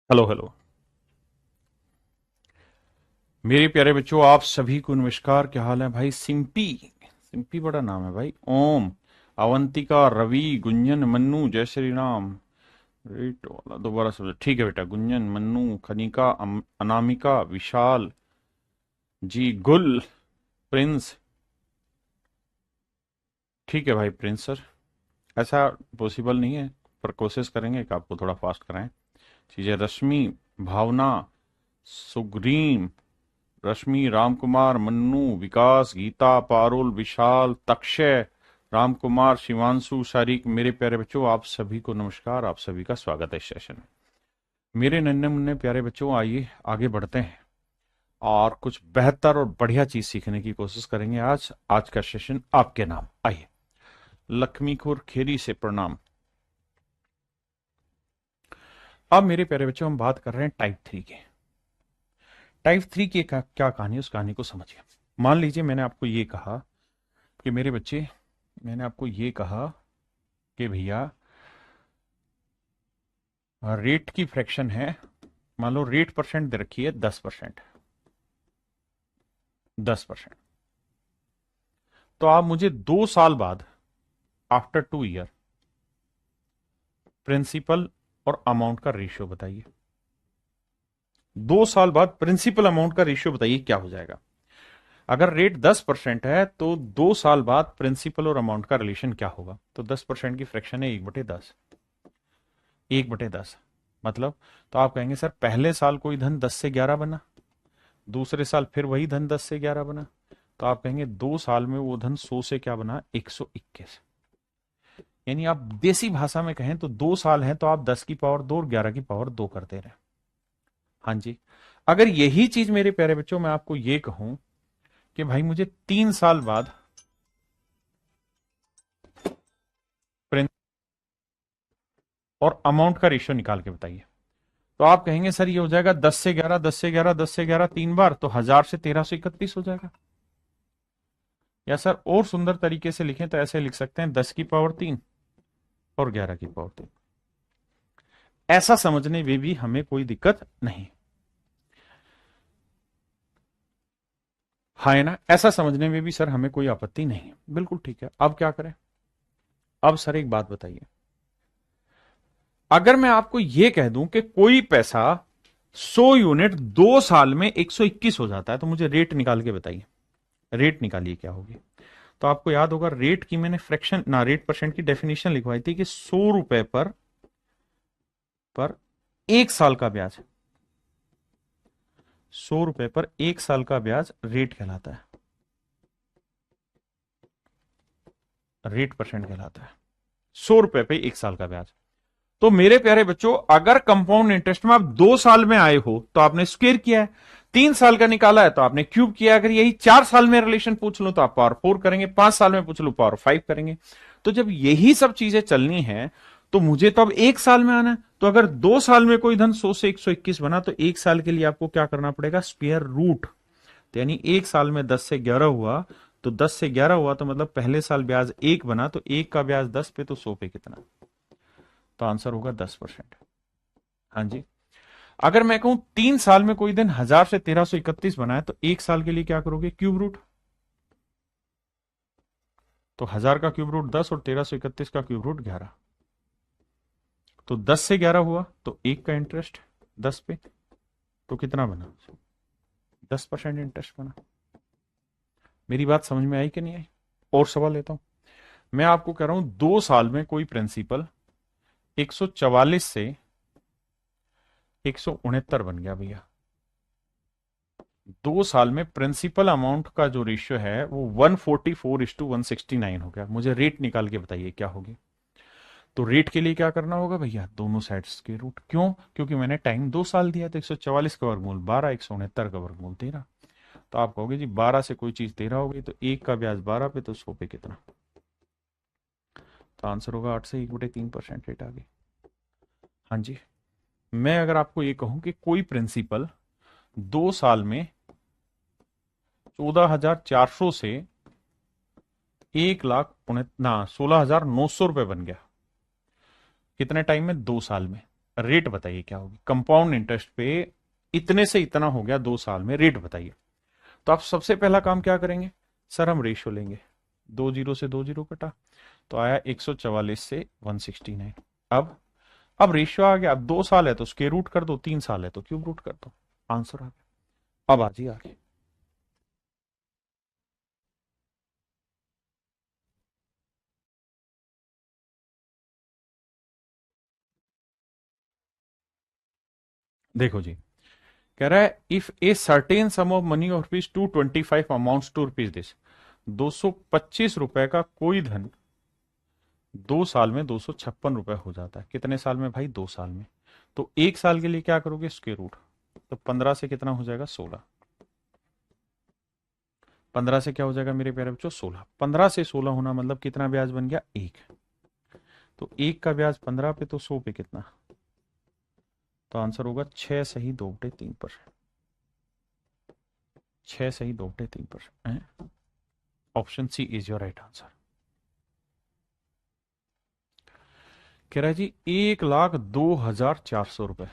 Hello hello. मेरे प्यारे बच्चों, आप सभी को नमस्कार। क्या हाल है भाई? सिंपी सिंपी बड़ा नाम है भाई। ओम, अवंतिका, रवि, गुंजन, मन्नू, जय श्री राम। रेट वाला दोबारा समझ। ठीक है बेटा। गुंजन, मन्नू, खनिका, अनामिका, विशाल जी, गुल, प्रिंस। ठीक है भाई प्रिंस सर। ऐसा पॉसिबल नहीं है, पर कोशिश करेंगे कि आपको थोड़ा फास्ट कराएं चीजें। रश्मि, भावना, सुग्रीम, रश्मि, रामकुमार, मन्नू, विकास, गीता, पारुल, विशाल, तक्षय, रामकुमार, शिवांशु, शारिक। मेरे प्यारे बच्चों, आप सभी को नमस्कार। आप सभी का स्वागत है इस सेशन में। मेरे नन्हे मुन्ने प्यारे बच्चों, आइए आगे बढ़ते हैं और कुछ बेहतर और बढ़िया चीज सीखने की कोशिश करेंगे। आज का सेशन आपके नाम। आइए। लक्ष्मीखुर खेरी से प्रणाम। अब मेरे प्यारे बच्चों, हम बात कर रहे हैं टाइप 3 के। टाइप 3 की क्या कहानी है, उस कहानी को समझिए। मान लीजिए मैंने आपको ये कहा कि मेरे बच्चे, मैंने आपको ये कहा कि भैया रेट की फ्रैक्शन है। मान लो रेट परसेंट दे रखी है 10%। 10%। तो आप मुझे 2 साल बाद, आफ्टर 2 ईयर, प्रिंसिपल और अमाउंट का रेशियो बताइए। 2 साल बाद प्रिंसिपल अमाउंट का रेशियो बताइए क्या हो जाएगा। अगर रेट 10% है तो 2 साल बाद प्रिंसिपल और अमाउंट का रिलेशन क्या होगा। तो 10% की फ्रैक्शन है 1/10। 1/10 मतलब, तो आप कहेंगे सर पहले साल कोई धन 10 से 11 बना, दूसरे साल फिर वही धन 10 से 11 बना। तो आप कहेंगे 2 साल में वो धन 100 से क्या बना, 121। यानी आप देसी भाषा में कहें तो 2 साल हैं तो आप 10 की पावर 2 और 11 की पावर 2 करते रहे। हाँ जी। अगर यही चीज मेरे प्यारे बच्चों मैं आपको ये कहूं कि भाई मुझे 3 साल बाद प्रिंस और अमाउंट का रेशियो निकाल के बताइए, तो आप कहेंगे सर ये हो जाएगा 10 से 11, 10 से 11, 10 से 11 3 बार, तो 1000 से 1331 हो जाएगा। या सर और सुंदर तरीके से लिखें तो ऐसे लिख सकते हैं 10 की पावर 3 और 11 की पावर 3। ऐसा समझने में भी हमें कोई दिक्कत नहीं। हाँ है ना, ऐसा समझने में भी सर हमें कोई आपत्ति नहीं है। बिल्कुल ठीक है। अब क्या करें? अब सर एक बात बताइए, अगर मैं आपको यह कह दूं कि कोई पैसा 100 यूनिट 2 साल में 121 हो जाता है, तो मुझे रेट निकाल के बताइए। रेट निकालिए क्या होगी। तो आपको याद होगा रेट की मैंने फ्रैक्शन ना रेट परसेंट की डेफिनेशन लिखवाई थी कि 100 रुपए पर 1 साल का ब्याज। 100 रुपए पर 1 साल का ब्याज रेट कहलाता है, रेट परसेंट कहलाता है। 100 रुपए पे 1 साल का ब्याज। तो मेरे प्यारे बच्चों, अगर कंपाउंड इंटरेस्ट में आप 2 साल में आए हो तो आपने स्क्वेयर किया है, 3 साल का निकाला है तो आपने क्यूब किया। अगर यही 4 साल में रिलेशन पूछ लो तो आप पावर 4 करेंगे, 5 साल में पूछ लो पावर 5 करेंगे। तो जब यही सब चीजें चलनी है तो मुझे तो अब 1 साल में आना है। तो अगर 2 साल में कोई धन 100 से 121 बना तो 1 साल के लिए आपको क्या करना पड़ेगा, स्क्वेयर रूट। तो यानी 1 साल में 10 से 11 हुआ, तो 10 से 11 हुआ तो मतलब पहले साल ब्याज 1 बना, तो 1 का ब्याज 10 पे, तो 100 पे कितना। तो आंसर होगा 10%। हाँ जी। अगर मैं कहूं 3 साल में कोई दिन 1000 से 1331 बनाए तो 1 साल के लिए क्या करोगे, क्यूब रूट। तो 1000 का क्यूब रूट 10 और 1331 का क्यूब रूट 11। तो 10 से 11 हुआ तो 1 का इंटरेस्ट 10 पे, तो कितना बना, 10% इंटरेस्ट बना। मेरी बात समझ में आई कि नहीं आई? और सवाल लेता हूं। मैं आपको कह रहा हूं 2 साल में कोई प्रिंसिपल 144 से 169 बन गया भैया। 2 साल में प्रिंसिपल अमाउंट का जो रेशियो है वो 144:169 हो गया। मुझे रेट निकाल के बताइए क्या होगी। तो रेट के लिए क्या करना होगा भैया, दोनों साइड्स के रूट। क्यों? क्योंकि मैंने टाइम 2 साल दिया, तो 144 का वर्गमूल 12, 169 का वर्गमूल 13। तो आप कहोगे जी 12 से कोई चीज 13 हो गई, तो 1 का ब्याज 12 पे, तो 100 पे कितना। तो आंसर होगा 8 से 1/3% रेट आ गई। हाँ जी। मैं अगर आपको ये कहूं कि कोई प्रिंसिपल 2 साल में 14,400 से 1,16,900 रुपए बन गया, कितने टाइम में, 2 साल में। रेट बताइए क्या होगी कंपाउंड इंटरेस्ट पे। इतने से इतना हो गया 2 साल में, रेट बताइए। तो आप सबसे पहला काम क्या करेंगे सर, हम रेशियो लेंगे। 2 जीरो से 2 जीरो कटा तो आया 144 से 169। अब रेशियो आ गया। अब 2 साल है तो स्क्वायर रूट कर दो, 3 साल है तो क्यूब रूट कर दो, आंसर आ गया। अब आजिए आगे। देखो जी, कह रहा है if a certain sum of money of rupees 225 amounts to rupees this, 225 रुपए का कोई धन 2 साल में 256 रुपए हो जाता है। कितने साल में भाई? 2 साल में। तो 1 साल के लिए क्या करोगे? Square root. तो 15 से कितना हो जाएगा? 16। 15 से क्या हो जाएगा मेरे प्यारे बच्चों? 16। 15 से 16 होना मतलब कितना ब्याज बन गया? 1। तो 1 का ब्याज 15 पे तो 100 पे कितना? तो आंसर होगा 6 सही 2/3%। 6 सही 2/3%। Option C is your right answer. कह रहा है जी 1,02,400 रुपए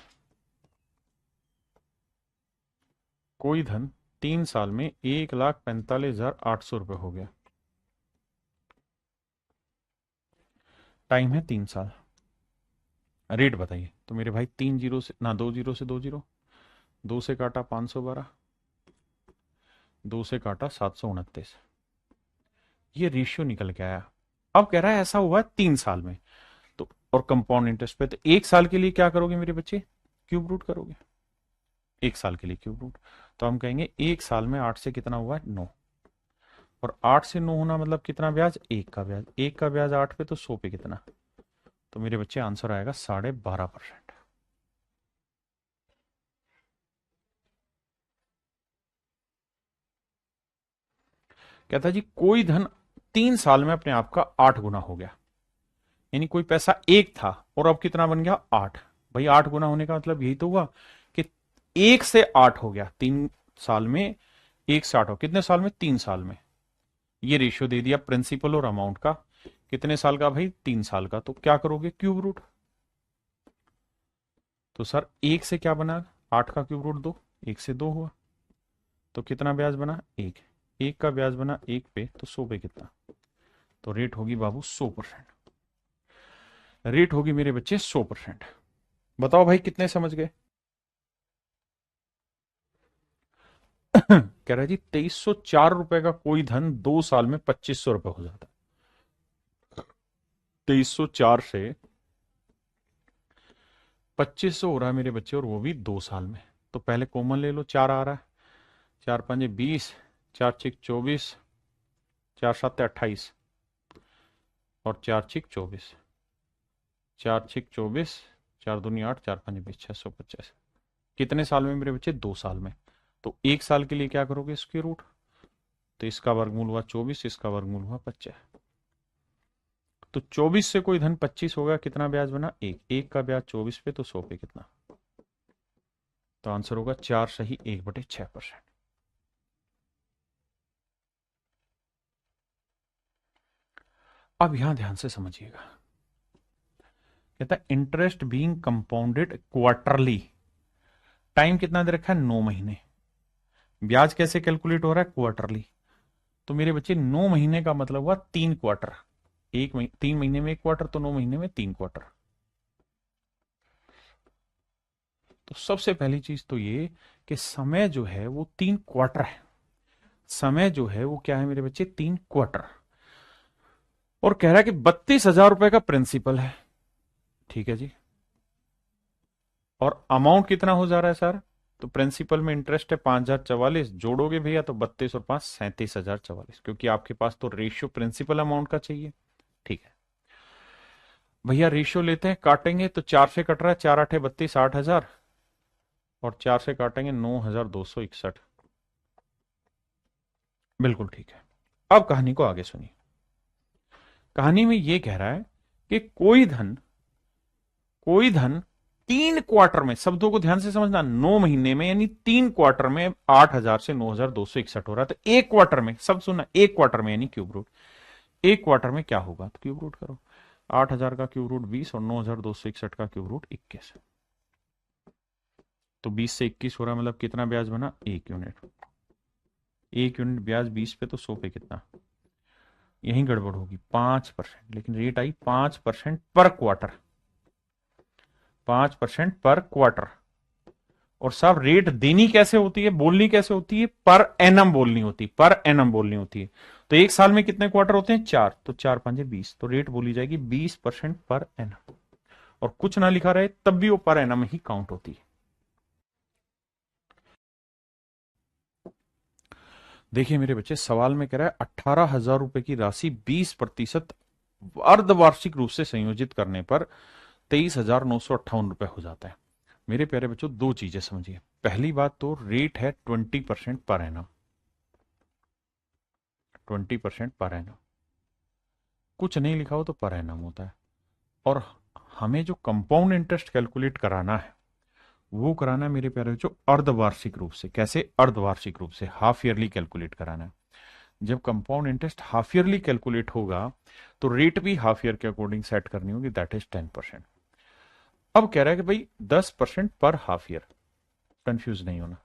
कोई धन 3 साल में 1,45,800 रुपए हो गया। टाइम है 3 साल। रेट बताइए। तो मेरे भाई 3 जीरो से ना, 2 जीरो से 2 जीरो, 2 से काटा 512, 2 से काटा 729, ये रेशियो निकल के आया। अब कह रहा है ऐसा हुआ 3 साल में, तो और कंपाउंड इंटरेस्ट पे, तो 1 साल के लिए क्या करोगे मेरे बच्चे? क्यूब रूट करोगे। 1 साल के लिए क्यूब रूट। तो हम कहेंगे 1 साल में 8 से कितना हुआ? 9। और 8 से 9 होना मतलब कितना ब्याज? 1 का ब्याज। 1 का ब्याज 8 पे तो 100 पे कितना? तो मेरे बच्चे आंसर आएगा 12.5%। कहता है जी कोई धन 3 साल में अपने आप का 8 गुना हो गया। यानी कोई पैसा 1 था और अब कितना बन गया? 8। भाई 8 गुना होने का मतलब यही तो हुआ कि 1 से 8 हो गया 3 साल में। 1 से 8 हो कितने साल में? 3 साल में। ये रेशियो दे दिया प्रिंसिपल और अमाउंट का। कितने साल का भाई? 3 साल का। तो क्या करोगे? Cube root. तो सर 1 से क्या बना? 8 का क्यूब रूट 2। 1 से 2 हुआ तो कितना ब्याज बना? 1। 1 का ब्याज बना 1 पे तो 100 पे कितना? तो रेट होगी बाबू 100%। रेट होगी मेरे बच्चे 100%। बताओ भाई कितने समझ गए? कह रहा है जी 2304 रुपए का कोई धन 2 साल में 2500 रुपए हो जाता है। 2304 से 2500 हो रहा है मेरे बच्चे, और वो भी 2 साल में। तो पहले कॉमन ले लो, 4 आ रहा है। 4 पंजे 20, 4 छिक 24, 4 सात 28 और 4 छिक 24। 4 छिक 24, 4 दूनी 8, 4 पंजे 20, 650। कितने साल में मेरे बच्चे? 2 साल में। तो 1 साल के लिए क्या करोगे? Square root. तो इसका वर्गमूल हुआ 24, इसका वर्गमूल हुआ 25। तो 24 से कोई धन 25 होगा, कितना ब्याज बना? 1। 1 का ब्याज 24 पे तो 100 पे कितना? तो आंसर होगा 4 सही 1/6%। अब यहां ध्यान से समझिएगा। कहता है interest being compounded quarterly. Time कितना दे रखा है? 9 महीने। ब्याज कैसे कैलकुलेट हो रहा है? क्वार्टरली। तो मेरे बच्चे 9 महीने का मतलब हुआ 3 क्वार्टर। 3 महीने में 1 क्वार्टर, तो 9 महीने में 3 क्वार्टर। तो सबसे पहली चीज तो ये कि समय जो है वो 3 क्वार्टर है। समय जो है वो क्या है मेरे बच्चे? 3 क्वार्टर। और कह रहा है कि 32,000 रुपए का प्रिंसिपल है। ठीक है जी। और अमाउंट कितना हो जा रहा है सर? तो प्रिंसिपल में इंटरेस्ट है 5,044, जोड़ोगे भैया तो 32 और 5 37,044, क्योंकि आपके पास तो रेशियो प्रिंसिपल अमाउंट का चाहिए। ठीक है भैया, रेशियो लेते हैं, काटेंगे तो 4 से कट रहा है, 4 8 32, 60,000। और 4 से काटेंगे 9,261। बिल्कुल ठीक है। अब कहानी को आगे सुनिए। कहानी में यह कह रहा है कि कोई धन 3 क्वार्टर में, शब्दों को ध्यान से समझना, 9 महीने में यानी 3 क्वार्टर में 8,000 से 9,261 हो रहा है। तो 1 क्वार्टर में, सब सुनना, 1 क्वार्टर में यानी क्यूब रूट। 1 क्वार्टर में क्या होगा? तो क्यूब रूट करो। 8,000 का क्यूब रूट 20 और 9,261 का क्यूब रूट 21। तो 20 से 21 हो रहा, मतलब कितना ब्याज बना? 1 यूनिट। 1 यूनिट ब्याज 20 पे, तो 100 पे कितना? यही गड़बड़ होगी, 5%, लेकिन रेट आई 5% पर क्वार्टर। 5% पर क्वार्टर। और साहब रेट देनी कैसे होती है, बोलनी कैसे होती है? पर एनम बोलनी होती है, पर एनम बोलनी होती है। तो एक साल में कितने क्वार्टर होते हैं? 4, तो 4×5 = 20, तो रेट बोली जाएगी 20% पर एनम। और कुछ ना लिखा रहे तब भी वो पर एनम ही काउंट होती है। देखिए मेरे बच्चे, सवाल में कह रहा है 18,000 रुपए की राशि 20% अर्धवार्षिक रूप से संयोजित करने पर 23,958 रुपए हो जाता है। मेरे प्यारे बच्चों, दो चीजें समझिए। पहली बात तो रेट है 20% पर एनम। 20% पर एनम, कुछ नहीं लिखा हो तो पर एनम होता है। और हमें जो कंपाउंड इंटरेस्ट कैलकुलेट कराना है, वो कराना है मेरे प्यारे बच्चों अर्धवार्षिक रूप से। कैसे? अर्धवार्षिक रूप से, हाफ ईयरली कैलकुलेट कराना है। जब compound interest half yearly calculate होगा तो रेट भी हाफ ईयर के अकॉर्डिंग सेट करनी होगी, दैट इज 10%। अब कह रहा है कि भाई 10% पर हाफ ईयर, कंफ्यूज नहीं होना।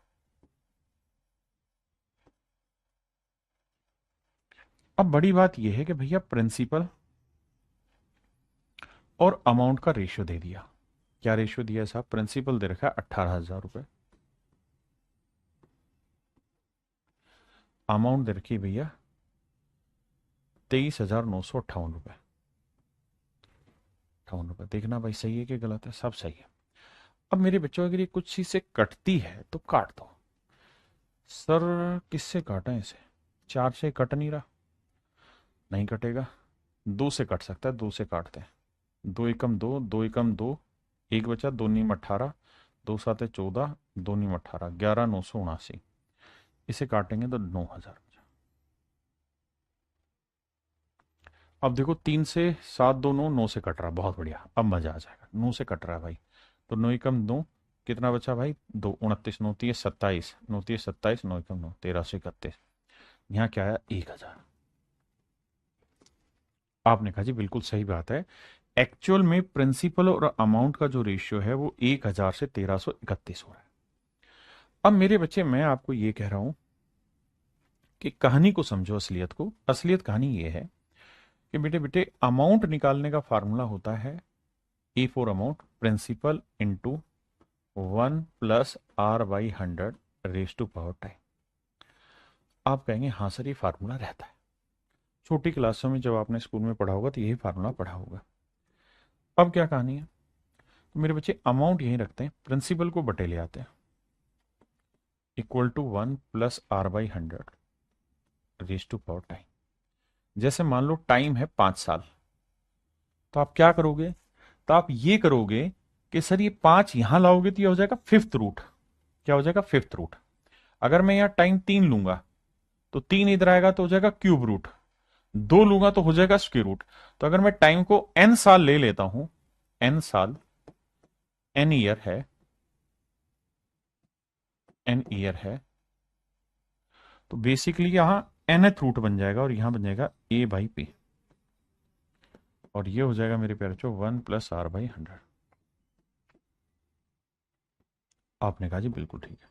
अब बड़ी बात यह है कि भैया प्रिंसिपल और अमाउंट का रेशियो दे दिया। क्या रेशियो दिया है साहब? प्रिंसिपल दे रखा है 18,000 रुपए, अमाउंट दे रखी है भैया 23,958 रुपए। 58 रुपए, देखना भाई सही है कि गलत है? सब सही है। अब मेरे बच्चों, अगर ये कुछ चीज से कटती है तो काट दो। सर किससे काटें इसे? 4 से कट नहीं रहा, नहीं कटेगा। 2 से कट सकता है, 2 से काटते हैं। 2 एकम 2, 2 एकम 2, एक बचा, 2×18, 2×7 = 14, 2×18, 11,979। इसे काटेंगे तो 9,000। अब देखो 3 से 7, 2, 9, 9 से कट रहा, बहुत बढ़िया, अब मजा आ जाएगा। 9 से कट रहा है भाई, तो 9 एकम 2, कितना बचा भाई? 2, 29, 9×3 = 27, 9×3 = 27, 9 एकम 9, 1331। यहाँ क्या आया? 1,000। आपने कहा जी बिल्कुल सही बात है, एक्चुअल में प्रिंसिपल और अमाउंट का जो रेशियो है वो 1,000 से 1331 हो रहा है। अब मेरे बच्चे, मैं आपको ये कह रहा हूं कि कहानी को समझो, असलियत को। असलियत कहानी ये है कि बेटे बेटे अमाउंट निकालने का फार्मूला होता है A4 amount, principal into 1+R/100 आप कहेंगे हाँ सर ये फार्मूला रहता है। छोटी क्लासों में जब आपने स्कूल में पढ़ा होगा तो यही फार्मूला पढ़ा होगा। अब क्या कहानी है? तो मेरे बच्चे अमाउंट यहीं रखते हैं, प्रिंसिपल को बटे ले आते हैं, इक्वल टू 1+R/100 जैसे मान लो टाइम है 5 साल, तो आप क्या करोगे? तो आप ये करोगे कि सर ये 5 यहां लाओगे तो ये हो जाएगा 5th रूट। क्या हो जाएगा? 5th root. अगर मैं यहां टाइम 3 लूंगा तो 3 इधर आएगा तो हो जाएगा क्यूब रूट। 2 लूंगा तो हो जाएगा स्क्वायर रूट। तो अगर मैं टाइम को n साल ले लेता हूं, n साल, n ईयर है, n ईयर है, तो बेसिकली यहां nth रूट बन जाएगा और यहां बन जाएगा A/P, और ये हो जाएगा मेरे प्यारे बच्चों 1+R/100। आपने कहा जी बिल्कुल ठीक है।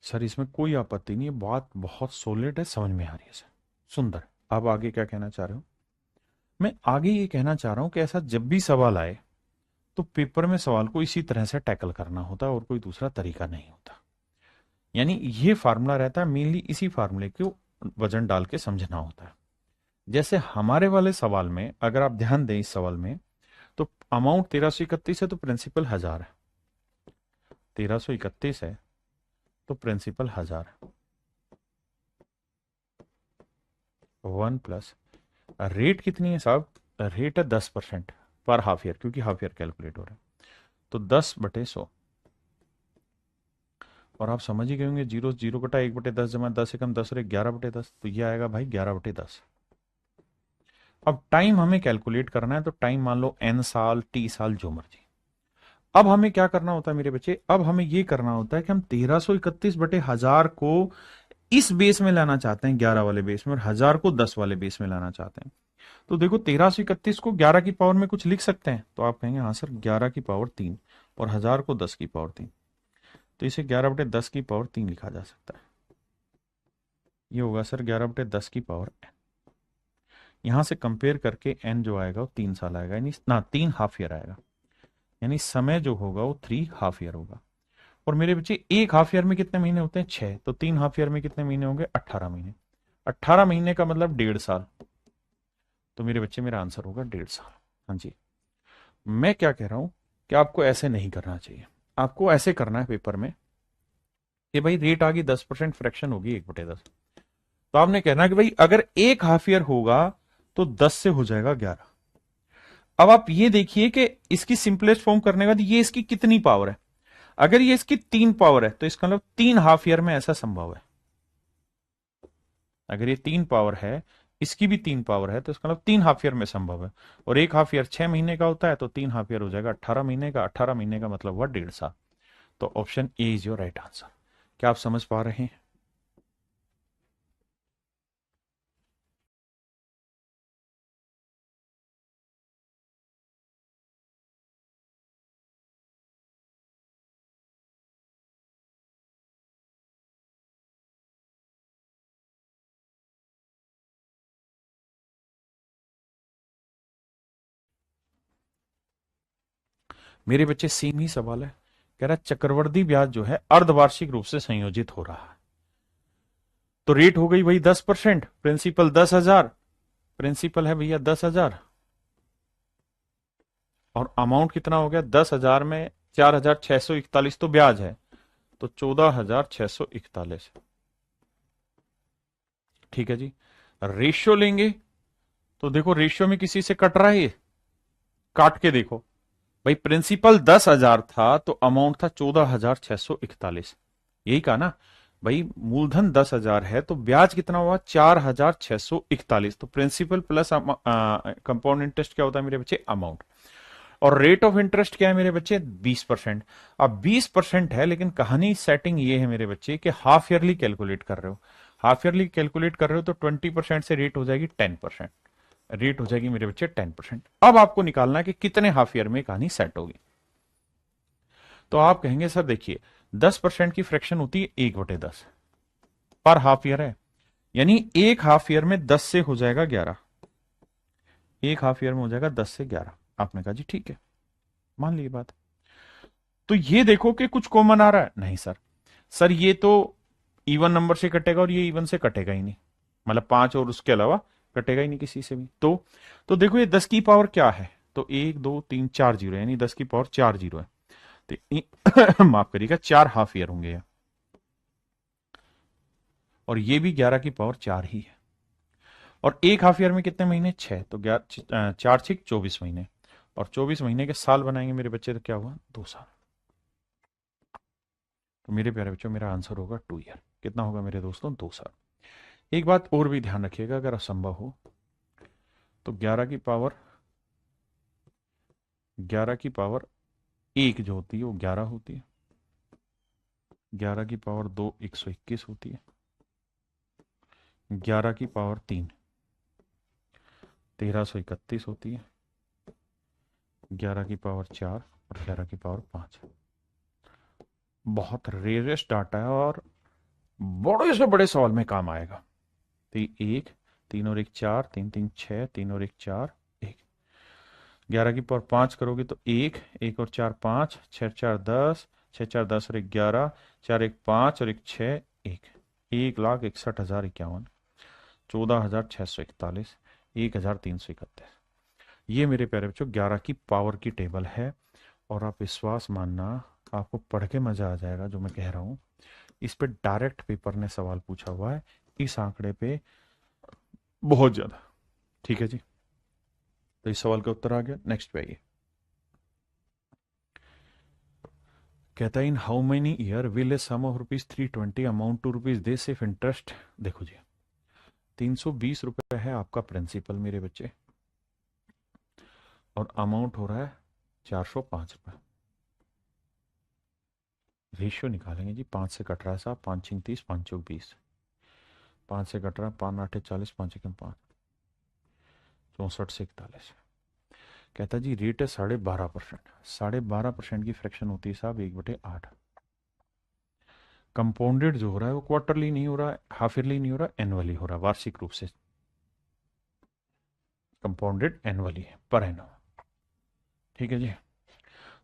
सर इसमें कोई आपत्ति नहीं है, बात बहुत सॉलिड है, समझ में आ रही है सर, सुंदर। आप आगे क्या कहना चाह रहे हो? मैं आगे ये कहना चाह रहा हूं कि ऐसा जब भी सवाल आए तो पेपर में सवाल को इसी तरह से टैकल करना होता है और कोई दूसरा तरीका नहीं होता। यानी ये फार्मूला रहता है, मेनली इसी फार्मूले को वजन डाल के समझना होता है। जैसे हमारे वाले सवाल में अगर आप ध्यान दें, इस सवाल में तो अमाउंट 1331 है तो प्रिंसिपल 1000 है। 1331 है तो प्रिंसिपल 1000 है। 1+ रेट कितनी है साहब? रेट है 10% पर हाफ ईयर, क्योंकि हाफ ईयर कैलकुलेट हो रहा है, तो 10/100। और आप समझ ही गए होंगे, 0 0 कटा 1/10 जमा 10 एकम 10 और 11/10, तो ये आएगा भाई 11/10। अब टाइम हमें कैलकुलेट करना है, तो टाइम मान लो n साल, t साल, जो मर्जी। अब हमें क्या करना होता है मेरे बच्चे? अब हमें ये करना होता है कि हम 1331/1000 को इस बेस में लाना चाहते हैं, 11 वाले बेस में, और 1000 को 10 वाले बेस में लाना चाहते हैं। तो देखो 1331 को 11 की पावर में कुछ लिख सकते हैं, तो आप कहेंगे हाँ सर 11 की पावर 3 और 1000 को 10 की पावर 3, तो इसे 11/10 की पावर 3 लिखा जा सकता है। ये होगा सर 11/10 की पावर n। यहां से कंपेयर करके n जो आएगा वो 3 साल आएगा, यानी ना 3 हाफ ईयर आएगा, यानी समय जो होगा वो 3 हाफ ईयर होगा। और मेरे बच्चे एक हाफ ईयर में कितने महीने होते हैं? 6, तो 3 हाफ ईयर में कितने महीने होंगे? 18 महीने। 18 महीने का मतलब 1.5 साल। तो मेरे बच्चे मेरा आंसर होगा 1.5 साल। हाँ जी। मैं क्या कह रहा हूं कि आपको ऐसे नहीं करना चाहिए, आपको ऐसे करना है पेपर में कि भाई रेट आ गई 10%, फ्रैक्शन होगी 1/10, तो आपने कहना कि भाई अगर एक हाफ ईयर होगा तो 10 से हो जाएगा 11। अब आप ये देखिए कि इसकी सिंपलेस्ट फॉर्म करने के बाद ये इसकी कितनी पावर है। अगर ये इसकी 3 पावर है तो इसका मतलब 3 हाफ ईयर में ऐसा संभव है। अगर ये 3 पावर है, इसकी भी 3 पावर है, तो इसका मतलब 3 हाफ ईयर में संभव है। और एक हाफ ईयर 6 महीने का होता है, तो 3 हाफ ईयर हो जाएगा 18 महीने का। 18 महीने का मतलब हुआ 1.5 साल। तो option A is your right answer. क्या आप समझ पा रहे हैं? मेरे बच्चे सेम ही सवाल है। कह रहा है चक्रवर्ती ब्याज जो है अर्धवार्षिक रूप से संयोजित हो रहा है। तो रेट हो गई भाई 10%, प्रिंसिपल 10,000, प्रिंसिपल है भैया 10,000, और अमाउंट कितना हो गया? 10,000 में 4,641 तो ब्याज है, तो 14,641। ठीक है जी। रेशियो लेंगे तो देखो रेशियो में किसी से कट रहा है, ये काट के देखो भाई। प्रिंसिपल 10,000 था तो अमाउंट था 14,641, यही कहा ना भाई। मूलधन 10,000 है तो ब्याज कितना हुआ? 4,641। तो प्रिंसिपल प्लस कंपाउंड इंटरेस्ट क्या होता है मेरे बच्चे? अमाउंट। और रेट ऑफ इंटरेस्ट क्या है मेरे बच्चे? 20%। अब 20% है, लेकिन कहानी सेटिंग ये है मेरे बच्चे कि हाफ ईयरली कैलकुलेट कर रहे हो। हाफ ईयरली कैलकुलेट कर रहे हो तो 20% से रेट हो जाएगी 10%। रेट हो जाएगी मेरे बच्चे 10%। अब आपको निकालना है कि कितने हाफ ईयर में कहानी सेट होगी। तो आप कहेंगे सर देखिए 10% की फ्रैक्शन होती है 1/10 पर हाफ ईयर है, यानी एक हाफ ईयर में 10 से हो जाएगा 11। एक हाफ ईयर में हो जाएगा 10 से 11। आपने कहा जी ठीक है, मान ली बात। तो ये देखो कि कुछ कॉमन आ रहा है? नहीं सर। सर ये तो इवन नंबर से कटेगा और ये इवन से कटेगा ही नहीं, मतलब 5 और उसके अलावा कटेगा ही नहीं किसी से भी। तो देखो ये 10 की पावर क्या है? तो 1 2 3 4 जीरो, यानी 10 की पावर 4 जीरो है। तो माफ करिएगा 4 हाफ ईयर होंगे। और ये भी 11 की पावर 4 ही है। और एक हाफ ईयर में कितने महीने? 6, तो 4 6 24 महीने। और 24 महीने के साल बनाएंगे मेरे बच्चे, तो क्या हुआ? 2 साल। तो मेरे प्यारे बच्चों मेरा आंसर होगा 2 ईयर। कितना होगा मेरे दोस्तों? 2 साल। एक बात और भी ध्यान रखिएगा अगर असंभव हो तो 11 की पावर 1 जो होती है वो 11 होती है। 11 की पावर 2 121 होती है। 11 की पावर 3 1331 होती है। 11 की पावर 4 और 11 की पावर 5। बहुत रेयरेस्ट डाटा है और बड़े से बड़े सवाल में काम आएगा। तो एक, 3 और 1 4, 3 3 6, 3 और 1 4, 1। 11 की पावर 5 करोगे तो 1, 1 और 4 5, 6 4 10, 6 4 10 और 1 11, 4 1 5 और 1 6, 1। 1,61,051, 14,641, 1,331। ये मेरे प्यारे बच्चों 11 की पावर की टेबल है। और आप विश्वास मानना, आपको पढ़ के मजा आ जाएगा जो मैं कह रहा हूं। इस पे डायरेक्ट पेपर ने सवाल पूछा हुआ है, इस आंकड़े पे बहुत ज्यादा। ठीक है जी। तो इस सवाल का उत्तर आ गया। नेक्स्ट पे आइए। कहता है in how many year will a sum of ₹320 amount to ₹this if interest. देखो जी 320 रुपए है आपका प्रिंसिपल मेरे बच्चे, और अमाउंट हो रहा है 405 रुपए। रेशियो निकालेंगे जी, 5 से कट रहा है साहब, 5 6 30, 5 चौक 20, 5 से कट रहा है, 5 8 40, 5 1 5, 64 से 41। कहता जी रेट है 12.5%। 12.5% की फ्रैक्शन होती है साहब 1/8। कंपाउंडेड जो हो रहा है वो क्वार्टरली नहीं हो रहा है, हाफ ईयरली नहीं हो रहा, एनुअली हो रहा है, वार्षिक रूप से कंपाउंडेड एनुअली है, पर एनम। ठीक है जी।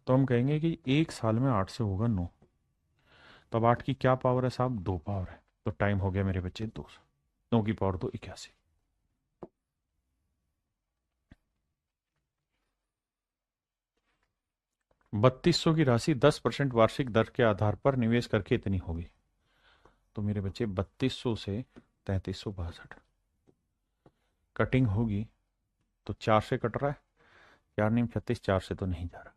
तो हम कहेंगे कि एक साल में 8 से होगा 9। तो अब 8 की क्या पावर है साहब? 2 पावर है। तो टाइम हो गया मेरे बच्चे 2। 9 की पावर 2 81। 3200 की राशि 10% वार्षिक दर के आधार पर निवेश करके इतनी होगी। तो मेरे बच्चे 3200 से 3362 कटिंग होगी। तो 4 से कट रहा है, 4 नहीं 36, 4 से तो नहीं जा रहा,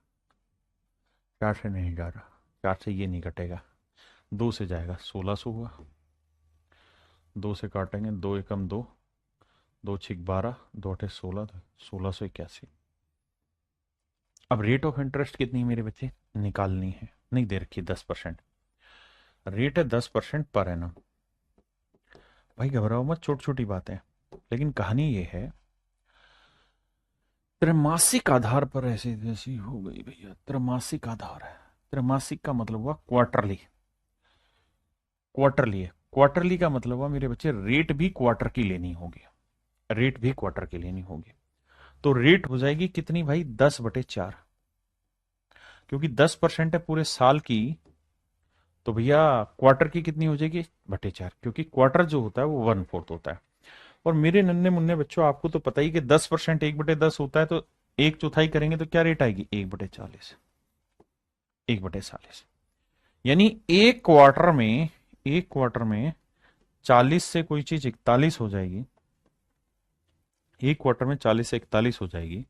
4 से नहीं जा रहा, 4 से ये नहीं कटेगा, 2 से जाएगा, 1600 हुआ। 2 से काटेंगे, 2 एकम 2, 2 छिक 12, 2 अठे 16, 1681। अब रेट ऑफ इंटरेस्ट कितनी मेरे बच्चे निकालनी है? नहीं दे रखी, 10%। रेट है 10% पर एनम। भाई घबराओ मत, छोटी छोटी बातें। लेकिन कहानी ये है, त्रैमासिक आधार पर ऐसी जैसी हो गई भैया। त्रैमासिक आधार है, त्रैमासिक का मतलब हुआ क्वार्टरली। क्वार्टरली है, क्वार्टरली का मतलब हुआ मेरे बच्चे रेट भी क्वार्टर की लेनी होगी। रेट भी क्वार्टर की लेनी होगी। तो रेट हो जाएगी कितनी भाई? 10/4। क्योंकि 10% है पूरे साल की, तो भैया क्वार्टर की कितनी हो जाएगी? 4/4। क्योंकि क्वार्टर जो होता है वो 1/4 होता है। और मेरे नन्हे मुन्ने बच्चों, आपको तो पता ही कि 10% 1/10 होता है, तो 1/4 करेंगे तो क्या रेट आएगी? 1/40। 1/40। यानी एक क्वार्टर में 40 से कोई चीज 41 हो जाएगी। एक क्वार्टर में 40 से 41 हो जाएगी।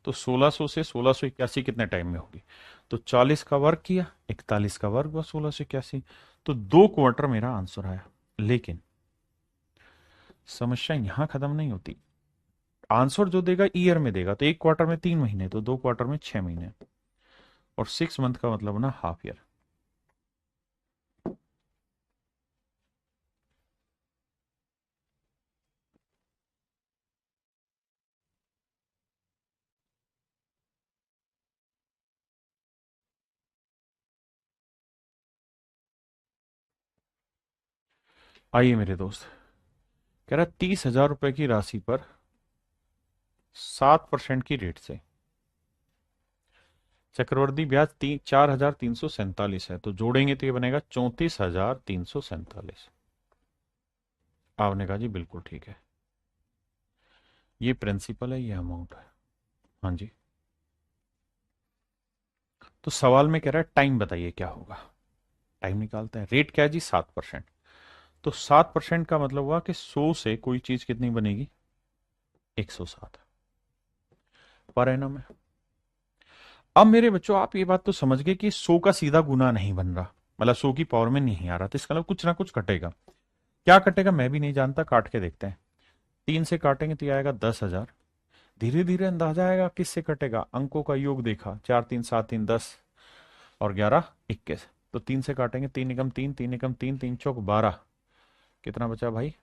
तो 1600 से 1681 कितने टाइम में होगी? तो 40 का वर्ग किया, 41 का वर्ग हुआ 1681। तो 2 क्वार्टर मेरा आंसर आया। लेकिन समस्या यहां खत्म नहीं होती। आंसर जो देगा ईयर में देगा, तो एक क्वार्टर में 3 महीने, तो 2 क्वार्टर में 6 महीने। और 6 मंथ का मतलब ना हाफ ईयर। आइए मेरे दोस्त, कह रहा 30,000 रुपए की राशि पर 7% की रेट से चक्रवर्ती ब्याज 4,347 है। तो जोड़ेंगे तो ये बनेगा 34,347। आपने कहा जी बिल्कुल ठीक है, ये प्रिंसिपल है, ये अमाउंट है। हाँ जी। तो सवाल में कह रहा है टाइम बताइए क्या होगा। टाइम निकालते हैं। रेट क्या है जी? 7%। तो 7% का मतलब हुआ कि 100 से कोई चीज कितनी बनेगी? 107 पर एनम है। अब मेरे बच्चों, आप ये बात तो समझ गए कि 100 का सीधा गुना नहीं बन रहा, मतलब 100 की पावर में नहीं आ रहा, तो इसका मतलब कुछ ना कुछ कटेगा। क्या कटेगा मैं भी नहीं जानता, काट के देखते हैं। 3 से काटेंगे तो ये आएगा 10,000। धीरे धीरे अंदाजा आएगा किससे कटेगा। अंकों का योग देखा, 4 3 7 3 10 और 11 21। तो 3 से काटेंगे, 3 एकम 3, 3 एकम 3, 3 चौक 12। कितना बचा भाई?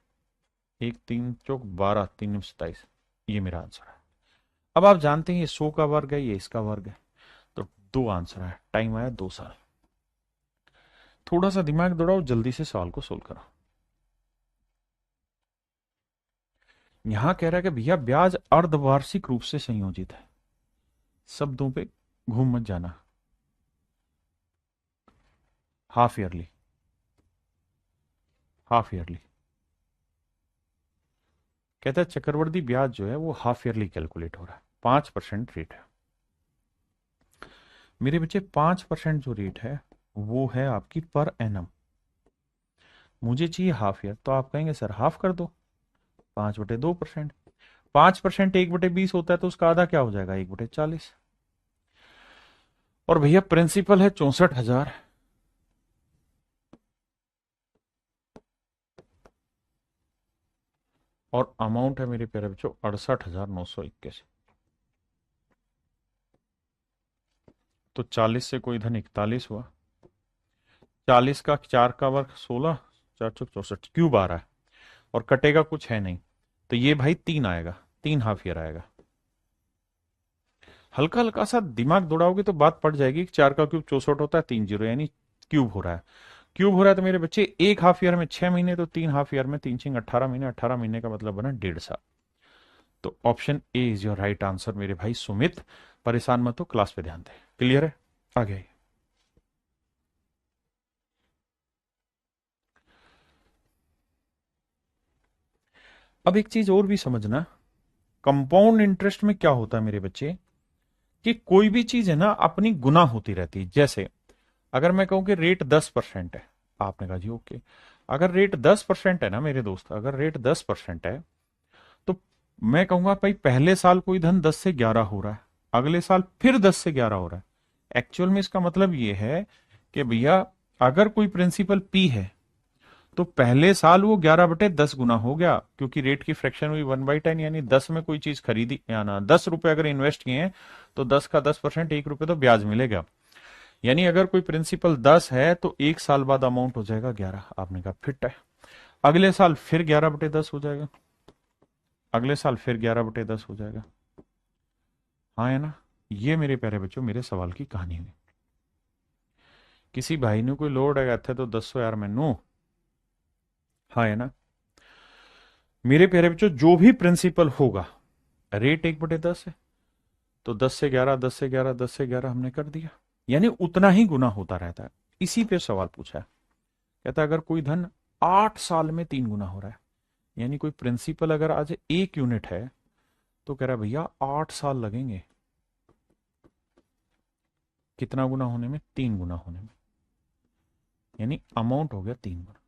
1 3 चौक 12, 3 27। ये मेरा आंसर है। अब आप जानते हैं ये 100 का वर्ग है, ये इसका वर्ग है। तो 2 आंसर है। टाइम आया 2 साल। थोड़ा सा दिमाग दौड़ाओ, जल्दी से सवाल को सोल्व करो। यहां कह रहा है कि भैया ब्याज अर्धवार्षिक रूप से संयोजित है। शब्दों पे घूम मत जाना। Half yearly, half yearly. कहता है चक्रवर्ती ब्याज जो है वो हाफ ईयरली कैलकुलेट हो रहा है। 5% रेट है मेरे बच्चे। 5% जो रेट है वो है आपकी पर एनम। मुझे चाहिए हाफ ईयर, तो आप कहेंगे सर हाफ कर दो, 5/2%। 5% 1/20 होता है, तो उसका आधा क्या हो जाएगा? 1/40। और भैया प्रिंसिपल है 64,000। और अमाउंट है मेरे प्यारे बच्चों 68,921। तो 40 से कोई धन 41 हुआ। 40 का 4 का वर्ग 16, 4 चौक 64, क्यूब आ रहा है। और कटेगा कुछ है नहीं, तो ये भाई 3 आएगा। 3 हाफ ईयर आएगा। हल्का हल्का सा दिमाग दौड़ाओगे तो बात पड़ जाएगी कि 4 का क्यूब 64 होता है, 3 जीरो यानी क्यूब हो रहा है। क्यूब हो रहा है तो मेरे बच्चे एक हाफ ईयर में 6 महीने, तो 3 हाफ ईयर में 3 6 18 महीने, 18 महीने का मतलब बना 1.5 साल। तो option A is your right answer मेरे भाई सुमित। परेशान मत हो, क्लास पे ध्यान दे। क्लियर है? आगे आइए। अब एक चीज और भी समझना, कंपाउंड इंटरेस्ट में क्या होता है मेरे बच्चे, कि कोई भी चीज है ना अपनी गुना होती रहती है। जैसे अगर मैं कहूं कि रेट 10% है, आपने कहा जी ओके। अगर रेट 10% है ना मेरे दोस्त, अगर रेट 10% है, तो मैं कहूंगा भाई पहले साल कोई धन 10 से 11 हो रहा है, अगले साल फिर 10 से 11 हो रहा है। एक्चुअल में इसका मतलब ये है कि भैया अगर कोई प्रिंसिपल पी है तो पहले साल वो 11/10 गुना हो गया, क्योंकि रेट की फ्रैक्शन हुई 1/10, यानी 10 में कोई चीज खरीदी या ना 10 रुपए अगर इन्वेस्ट किए हैं तो 10 का 10%, 1 रुपए तो ब्याज मिलेगा। यानी अगर कोई प्रिंसिपल 10 है तो एक साल बाद अमाउंट हो जाएगा 11। आपने कहा फिट है। अगले साल फिर 11/10 हो जाएगा, अगले साल फिर 11/10 हो जाएगा। हाँ है ना? ये मेरे प्यारे बच्चों मेरे सवाल की कहानी हुई। किसी भाई ने कोई लोड है थे तो 10 यार मैनू। हाँ है ना? मेरे प्यारे बच्चों जो भी प्रिंसिपल होगा, रेट 1/10 है, तो 10 से 11, 10 से 11, 10 से 11 हमने कर दिया, यानी उतना ही गुना होता रहता है। इसी पे सवाल पूछा है। कहता है अगर कोई धन 8 साल में 3 गुना हो रहा है, यानी कोई प्रिंसिपल अगर आज 1 यूनिट है तो कह रहा है भैया 8 साल लगेंगे कितना गुना होने में? 3 गुना होने में, यानी अमाउंट हो गया 3 गुना।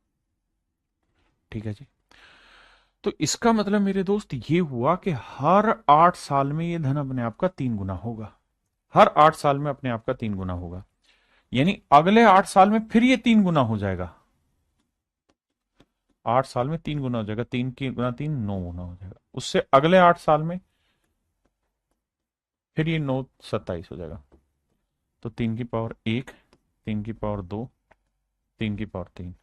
ठीक है जी। तो इसका मतलब मेरे दोस्त ये हुआ कि हर 8 साल में ये धन अपने आप का 3 गुना होगा, हर 8 साल में अपने आप का 3 गुना होगा, यानी अगले 8 साल में फिर ये 3 गुना हो जाएगा। 8 साल में 3 गुना हो जाएगा, 3 की गुना 3 9 गुना हो जाएगा। उससे अगले 8 साल में फिर ये 9 27 हो जाएगा। तो 3 की पावर 1, 3 की पावर 2, 3 की पावर 3।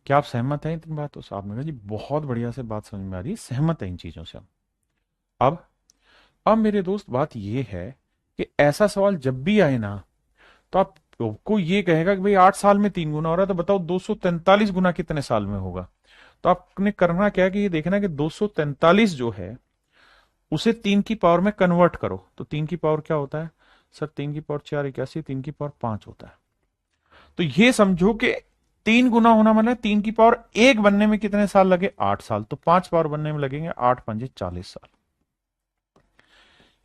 क्या आप सहमत हैं इन बातों से? आपने कहा जी बहुत बढ़िया से बात समझ में आ रही है, सहमत है इन चीजों से हम। अब अब मेरे दोस्त बात ये है कि ऐसा सवाल जब भी आए ना, तो आपको ये कहेगा कि भाई 8 साल में 3 गुना हो रहा है, तो बताओ 243 गुना कितने साल में होगा? तो आपने करना क्या कि ये देखना कि 243 जो है उसे 3 की पावर में कन्वर्ट करो। तो 3 की पावर क्या होता है सर? 3 की पावर 4 81, 3 की पावर 5 होता है। तो ये समझो कि 3 गुना होना मतलब 3 की पावर 1 बनने में कितने साल लगे? 8 साल। तो 5 पावर बनने में लगेंगे 8 × 5 = 40 साल,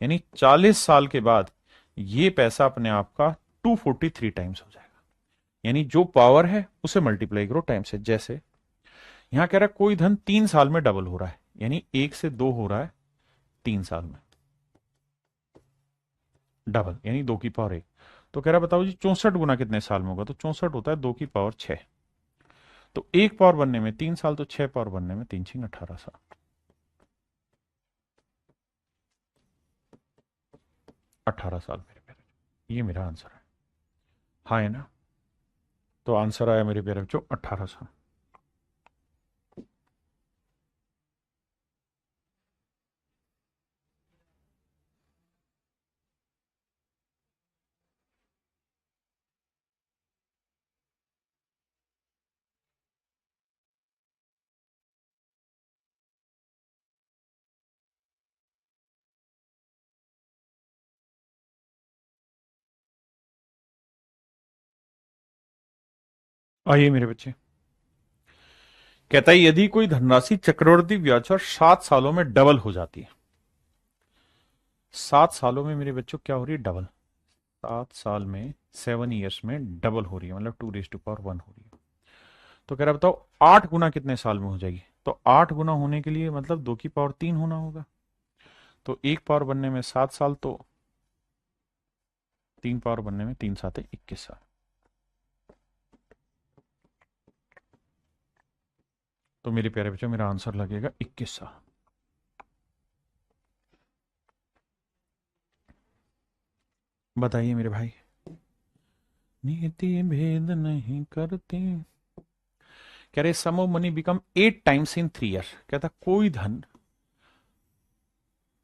यानी 40 साल के बाद ये पैसा अपने आप का 243 टाइम्स हो जाएगा। यानी जो पावर है उसे मल्टीप्लाई करो टाइम से। जैसे यहां कह रहा है कोई धन 3 साल में डबल हो रहा है, यानी 1 से 2 हो रहा है 3 साल में डबल, यानी 2 की पावर 1। तो कह रहा है बताओ जी 64 गुना कितने साल में होगा? तो 64 होता है 2 की पावर 6। तो 1 पावर बनने में 3 साल, तो 6 पावर बनने में 3 × 6 = 18 साल। 18 साल मेरे प्यारे, ये मेरा आंसर है। हाँ है ना? तो आंसर आया मेरे प्यारे बच्चों 18 साल। आइए मेरे बच्चे, कहता है यदि कोई धनराशि चक्रवृद्धि ब्याज पर 7 सालों में डबल हो जाती है। 7 सालों में मेरे बच्चों क्या हो रही है? डबल। 7 साल में 7 ईयर्स में डबल हो रही है, मतलब 2 to the power 1 हो रही है। तो कह रहा बताओ 8 गुना कितने साल में हो जाएगी? तो 8 गुना होने के लिए मतलब 2 की पावर 3 होना होगा। तो 1 पावर बनने में 7 साल, तो 3 पावर बनने में 3 × 7 = 21 साल। तो मेरे प्यारे बच्चों मेरा आंसर लगेगा 21 साल। बताइए मेरे भाई। नीति भेद नहीं करती। कह रहे sum of money become 8 times in 3 year. कहता कोई धन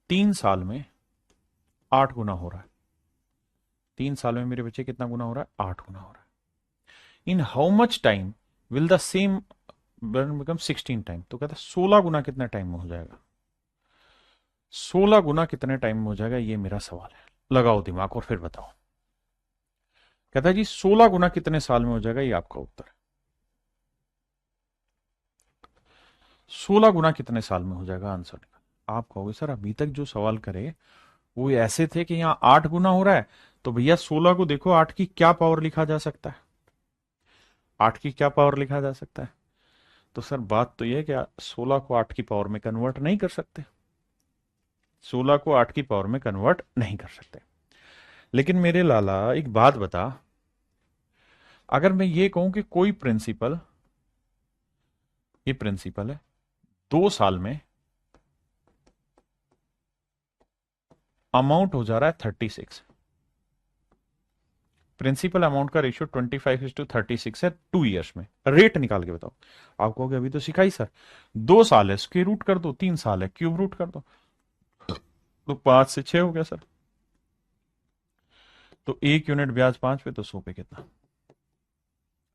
3 साल में 8 गुना हो रहा है। 3 साल में मेरे बच्चे कितना गुना हो रहा है? 8 गुना हो रहा है। In how much time will the same become 16 time? तो कहता है 16 गुना कितने टाइम में हो जाएगा? 16 गुना कितने टाइम में हो जाएगा, ये मेरा सवाल है। लगाओ दिमाग और फिर बताओ। कहता है जी 16 गुना कितने साल में हो जाएगा, ये आपका उत्तर है। 16 गुना कितने साल में हो जाएगा, आंसर निकाल। आप कहोगे सर अभी तक जो सवाल करे वो ऐसे थे कि यहां 8 गुना हो रहा है, तो भैया 16 को देखो 8 की क्या पावर लिखा जा सकता है? 8 की क्या पावर लिखा जा सकता है? तो सर बात तो यह है कि 16 को 8 की पावर में कन्वर्ट नहीं कर सकते। 16 को 8 की पावर में कन्वर्ट नहीं कर सकते। लेकिन मेरे लाला एक बात बता, अगर मैं ये कहूं कि कोई प्रिंसिपल, ये प्रिंसिपल है 2 साल में अमाउंट हो जा रहा है 36, प्रिंसिपल अमाउंट का रेशियो 25:36 है 2 ईयर्स में, रेट निकाल के बताओ। आप कहोगे अभी तो सिखाई सर, 2 साल है स्क्वायर रूट कर दो, 3 साल है क्यूब रूट कर दो, तो 5 से 6 हो गया सर। तो 1 यूनिट ब्याज 5 पे, तो 100 पे कितना?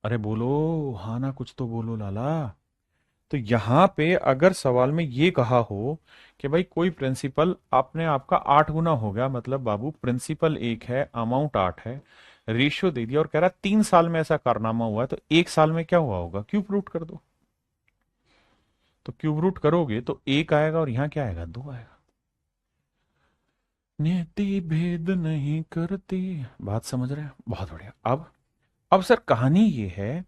अरे बोलो, हाँ ना, कुछ तो बोलो लाला। तो यहां पे अगर सवाल में ये कहा हो कि भाई कोई प्रिंसिपल अपने आपका 8 गुना हो गया, मतलब बाबू प्रिंसिपल 1 है, अमाउंट 8 है, रेशियो दे दिया और कह रहा 3 साल में ऐसा कारनामा हुआ है, तो 1 साल में क्या हुआ होगा? क्यूब रूट कर दो। तो क्यूब रूट करोगे तो 1 आएगा और यहां क्या आएगा? 2 आएगा। नियति भेद नहीं करती, बात समझ रहे हैं? बहुत बढ़िया। अब सर कहानी ये है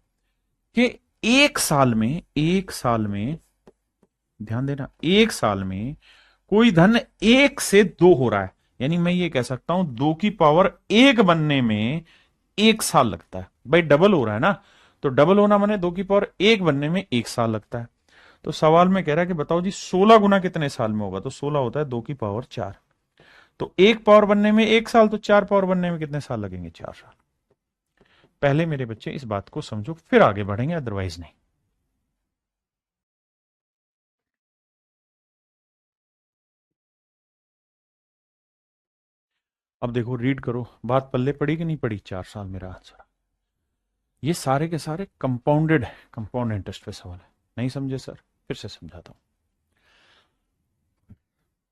कि 1 साल में, 1 साल में, ध्यान देना, 1 साल में कोई धन 1 से 2 हो रहा है, यानी मैं ये कह सकता हूं 2 की पावर 1 बनने में 1 साल लगता है। भाई डबल हो रहा है ना, तो डबल होना माने 2 की पावर 1 बनने में 1 साल लगता है। तो सवाल में कह रहा है कि बताओ जी 16 गुना कितने साल में होगा? तो 16 होता है 2 की पावर 4, तो 1 पावर बनने में 1 साल, तो 4 पावर बनने में कितने साल लगेंगे? 4 साल। पहले मेरे बच्चे इस बात को समझो, फिर आगे बढ़ेंगे, अदरवाइज नहीं। अब देखो, रीड करो, बात पल्ले पड़ी कि नहीं पड़ी? 4 साल मेरा आंसर। ये सारे के सारे कंपाउंडेड है, कंपाउंड इंटरेस्ट पे सवाल है। नहीं समझे सर? फिर से समझाता हूं।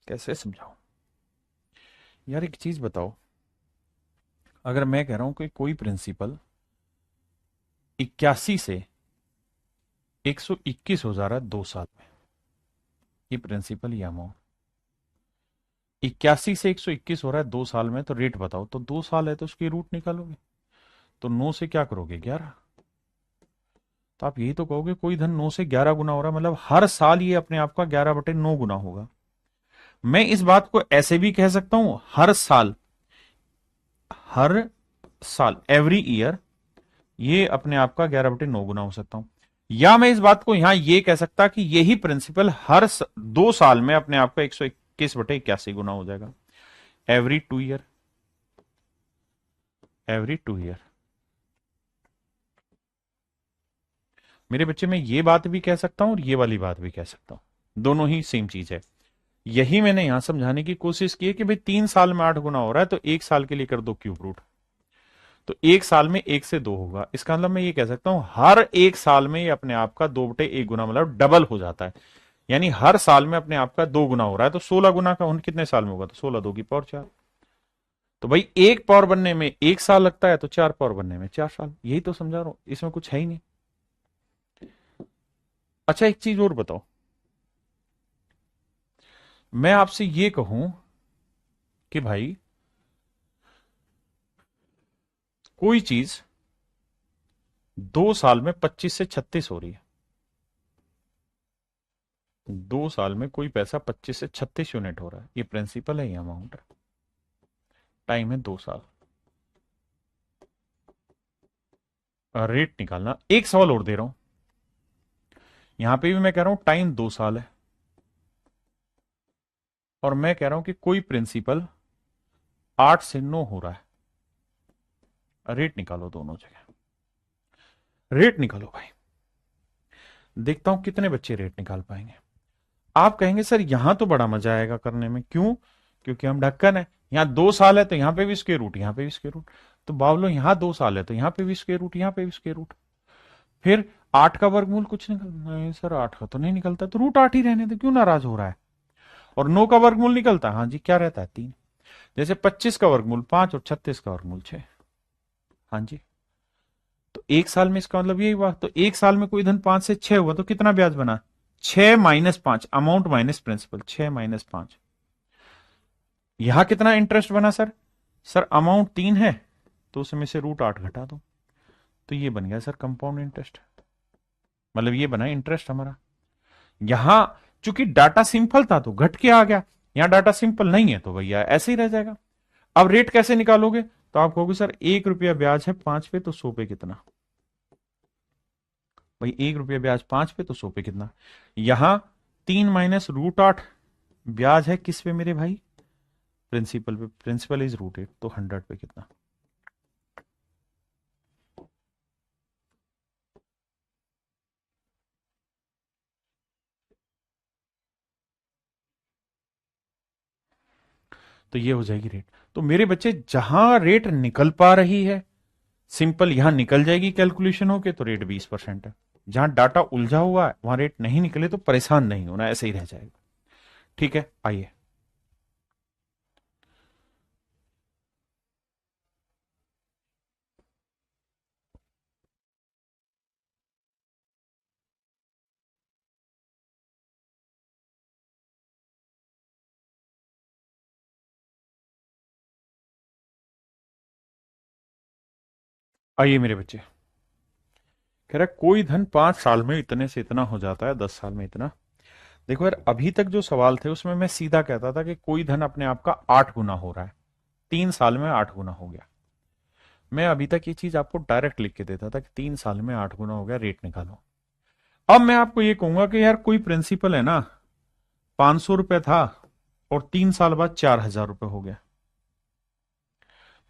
कैसे समझाऊं यार? एक चीज बताओ, अगर मैं कह रहा हूं कि कोई प्रिंसिपल 81 से 121 हो जा रहा है 2 साल में, ये प्रिंसिपल या अमाउंट 81 से 121 हो रहा है 2 साल में, तो रेट बताओ। तो 2 साल है तो उसकी रूट निकालोगे, तो 9 से क्या करोगे? 11। तो आप यही तो कहोगे कोई धन 9 से 11 गुना हो रहा है, मतलब हर साल ये अपने आप का 11/9 गुना होगा। मैं इस बात को ऐसे भी कह सकता हूं, हर साल, हर साल, एवरी ईयर ये अपने आप का 11/9 गुना हो सकता हूं। या मैं इस बात को यहां ये कह सकता कि यही प्रिंसिपल 2 साल में अपने आप का 121/81 गुना हो जाएगा, एवरी 2 ईयर, एवरी 2 ईयर। मेरे बच्चे में ये बात भी कह सकता हूं और ये वाली बात भी कह सकता हूं, दोनों ही सेम चीज है। यही मैंने यहां समझाने की कोशिश की है कि भाई 3 साल में 8 गुना हो रहा है, तो 1 साल के लिए कर दो क्यूब रूट, तो 1 साल में 1 से 2 होगा। इसका मतलब मैं ये कह सकता हूं हर 1 साल में ये अपने आप का 2/1 गुना, मतलब डबल हो जाता है, यानी हर साल में अपने आप का 2 गुना हो रहा है। तो 16 गुना का कितने साल में होगा? तो 16 2 की पावर 4। तो भाई 1 पावर बनने में 1 साल लगता है, तो 4 पावर बनने में 4 साल। यही तो समझा रहा हूं, इसमें कुछ है ही नहीं। अच्छा एक चीज और बताओ, मैं आपसे ये कहूं कि भाई कोई चीज 2 साल में 25 से 36 हो रही है, 2 साल में कोई पैसा 25 से 36 यूनिट हो रहा है, ये प्रिंसिपल है, ये अमाउंट है, टाइम है 2 साल। रेट निकालना। एक सवाल और दे रहा हूं, यहां पे भी मैं कह रहा हूं टाइम 2 साल है, और मैं कह रहा हूं कि कोई प्रिंसिपल 8 से 9 हो रहा है। रेट निकालो दोनों जगह, रेट निकालो भाई। देखता हूं कितने बच्चे रेट निकाल पाएंगे। आप कहेंगे सर यहां तो बड़ा मजा आएगा करने में, क्यों? क्योंकि हम ढक्कन है, यहाँ 2 साल है तो यहाँ पे भी स्क्वायर रूट, यहाँ पे भी स्क्वायर रूट। तो बावलो यहाँ 2 साल है तो यहाँ पे भी स्क्वायर रूट, यहाँ पे भी स्क्वायर रूट। फिर 8 का वर्गमूल कुछ निकल, नहीं सर 8 का तो नहीं निकलता, तो रूट 8 ही रहने दे, क्यों नाराज हो रहा है? और 9 का वर्गमूल निकलता है, हाँ जी क्या रहता है 3। जैसे 25 का वर्गमूल 5 और 36 का वर्गमूल 6। हाँ जी, तो 1 साल में इसका मतलब यही हुआ, तो 1 साल में कोई धन 5 से 6 हुआ तो कितना ब्याज बना? 6 - 5, अमाउंट माइनस प्रिंसिपल, 6 - 5। यहां कितना इंटरेस्ट बना सर? सर अमाउंट 3 है तो उसमें से रूट 8 घटा दो, तो ये बन गया सर कंपाउंड इंटरेस्ट, मतलब ये बना इंटरेस्ट हमारा। यहां चूंकि डाटा सिंपल था तो घट के आ गया, यहां डाटा सिंपल नहीं है तो भैया ऐसे ही रह जाएगा। अब रेट कैसे निकालोगे? तो आप कहोगे सर 1 रुपया ब्याज है 5 पे, तो 100 पे कितना? भाई 1 रुपया ब्याज 5 पे तो 100 पे कितना? यहां 3 - रूट 8 ब्याज है किस पे मेरे भाई? प्रिंसिपल पे, प्रिंसिपल इज रूट 8, तो 100 पे कितना? तो ये हो जाएगी रेट। तो मेरे बच्चे जहां रेट निकल पा रही है सिंपल, यहां निकल जाएगी कैलकुलेशन होके, तो रेट 20% है। जहां डाटा उलझा हुआ है वहां रेट नहीं निकले तो परेशान नहीं होना, ऐसे ही रह जाएगा। ठीक है, आइए। आइए मेरे बच्चे, कह रहा है कोई धन 5 साल में इतने से इतना हो जाता है, 10 साल में इतना। देखो यार, अभी तक जो सवाल थे उसमें मैं सीधा कहता था कि कोई धन अपने आप का 8 गुना हो रहा है, 3 साल में 8 गुना हो गया। मैं अभी तक ये चीज आपको डायरेक्ट लिख के देता था कि 3 साल में 8 गुना हो गया, रेट निकालो। अब मैं आपको ये कहूंगा कि यार कोई प्रिंसिपल है ना, 500 रुपए था और 3 साल बाद 4,000 रुपए हो गया।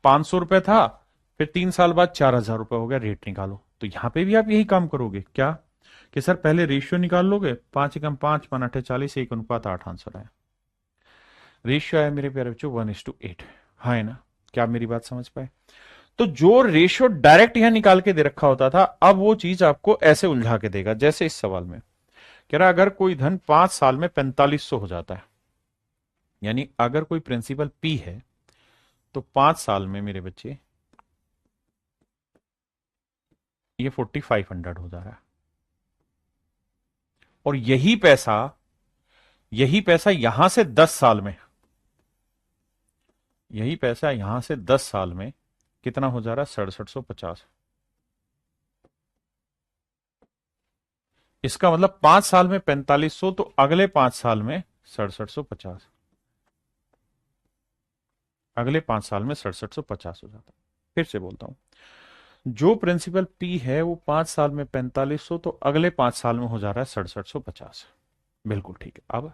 500 रुपए था, फिर 3 साल बाद 4,000 रुपए हो गया, रेट निकालो। तो यहां पे भी आप यही काम करोगे क्या, कि सर पहले रेशियो निकाल लोगे, 5 × 5 = 40, 1:8 आंसर आया। रेशियो आया मेरे प्यारे बच्चों 1:8। हाँ है ना? क्या आप मेरी बात समझ पाए? तो जो रेशियो डायरेक्ट यहां निकाल के दे रखा होता था, अब वो चीज आपको ऐसे उलझा के देगा, जैसे इस सवाल में कह रहा अगर कोई धन 5 साल में 4500 हो जाता है, यानी अगर कोई प्रिंसिपल पी है तो 5 साल में मेरे बच्चे ये 4500 हो जा रहा है। और यही पैसा यहां से 10 साल में, यही पैसा यहां से 10 साल में कितना हो जा रहा है? 6750। इसका मतलब 5 साल में 4500, तो अगले 5 साल में 6750, अगले 5 साल में 6750 हो जाता है। फिर से बोलता हूं, जो प्रिंसिपल पी है वो 5 साल में 4500, तो अगले 5 साल में हो जा रहा है 6750। बिल्कुल ठीक है। अब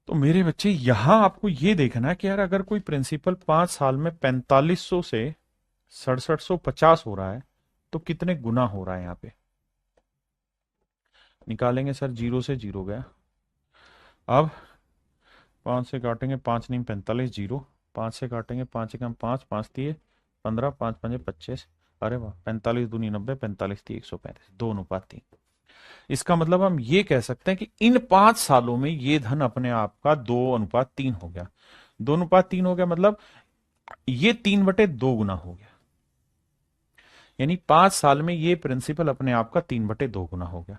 तो मेरे बच्चे यहां आपको ये देखना है कि यार अगर कोई प्रिंसिपल 5 साल में 4500 से 6750 हो रहा है तो कितने गुना हो रहा है यहां पे? निकालेंगे सर, 0 से 0 गया। अब 5 से काटेंगे, 5 नहीं 45, 0। 5 से काटेंगे, 5 एकम 5, 5 दिए 15, 5 पंजे 25। अरे वाह, 45 दूनी 90, 45 थी 135, 2:3। इसका मतलब हम ये कह सकते हैं कि इन 5 सालों में ये धन अपने आप का 2:3 हो गया। 2:3 हो गया मतलब ये 3/2 गुना हो गया, यानी 5 साल में ये प्रिंसिपल अपने आप का 3/2 गुना हो गया।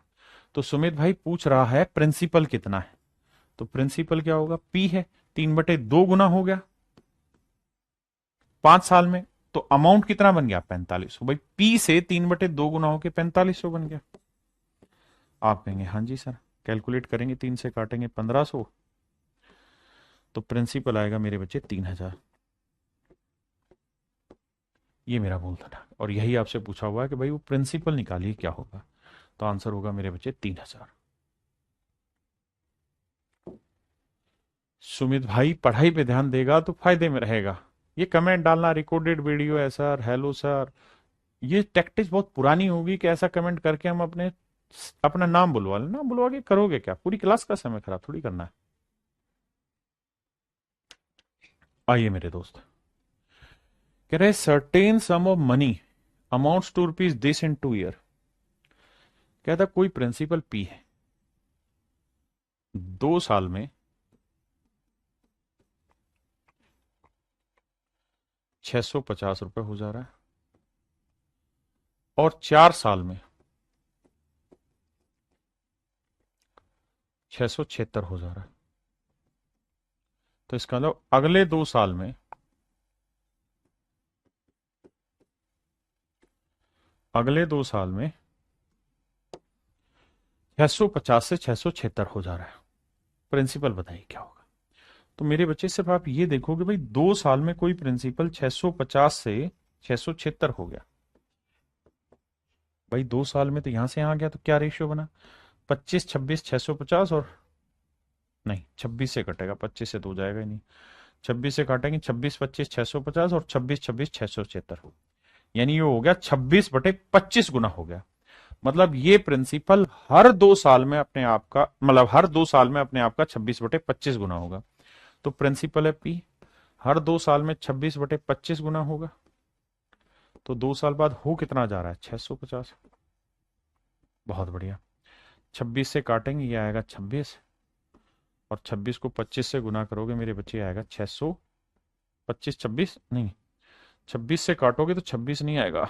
तो सुमित भाई पूछ रहा है प्रिंसिपल कितना है, तो प्रिंसिपल क्या होगा? पी है, 3/2 गुना हो गया 5 साल में। तो अमाउंट कितना बन गया? 4500। भाई पी से 3/2 गुना होकर 4500 बन गया। आप कहेंगे हाँ जी सर, कैलकुलेट करेंगे, 3 से काटेंगे 1500, तो प्रिंसिपल आएगा मेरे बच्चे 3000। ये मेरा बोल था और यही आपसे पूछा हुआ है कि भाई वो प्रिंसिपल निकालिए क्या होगा, तो आंसर होगा मेरे बच्चे 3000। सुमित भाई पढ़ाई पे ध्यान देगा तो फायदे में रहेगा। ये कमेंट डालना रिकॉर्डेड वीडियो है सर, हेलो सर, ये टैक्टिस बहुत पुरानी होगी कि ऐसा कमेंट करके हम अपने अपना नाम बुलवा लेना, नाम बुलवा के करोगे क्या, पूरी क्लास का समय खराब थोड़ी करना है। आइए मेरे दोस्त, कह रहे certain sum of money amounts to rupees this in 2 year. कहता कोई प्रिंसिपल पी है, 2 साल में 650 रुपए हो जा रहा है, और 4 साल में 676 हो जा रहा है। तो इसका मतलब अगले 2 साल में, अगले 2 साल में 650 से 676 हो जा रहा है। प्रिंसिपल बताइए क्या होगा। तो मेरे बच्चे सिर्फ आप ये देखो कि भाई 2 साल में कोई प्रिंसिपल 650 से 676 हो गया। भाई 2 साल में तो यहां से यहां गया, तो क्या रेशियो बना, 25 26 650, और नहीं 26 से कटेगा, 25 से तो जाएगा ही नहीं, 26 से काटेंगे, 26 25 650, और 26 26 676, यानी ये हो गया 26/25 गुना हो गया। मतलब ये प्रिंसिपल हर 2 साल में अपने आप का, मतलब हर 2 साल में अपने आप का 26/25 गुना होगा। तो प्रिंसिपल है पी, हर 2 साल में 26/25 गुना होगा। तो 2 साल बाद हो कितना जा रहा है, 650। बहुत बढ़िया, 26 से काटेंगे, ये आएगा 26, और 26 को 25 से गुना करोगे मेरे बच्चे, आएगा 625, 26 नहीं, 26 से काटोगे तो 26 नहीं आएगा,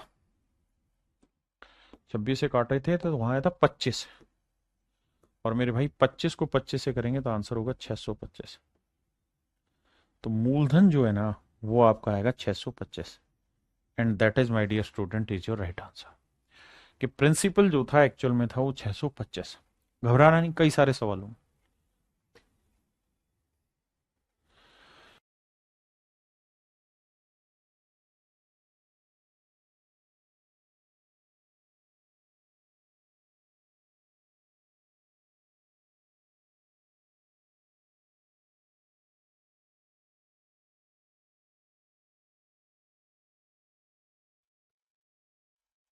26 से काटे थे तो वहां आया था 25, और मेरे भाई 25 को 25 से करेंगे तो आंसर होगा 625। तो मूलधन जो है ना वो आपका आएगा 625, and that is my dear student is your right answer. कि प्रिंसिपल जो था एक्चुअल में था वो 625। घबराना नहीं, कई सारे सवालों में।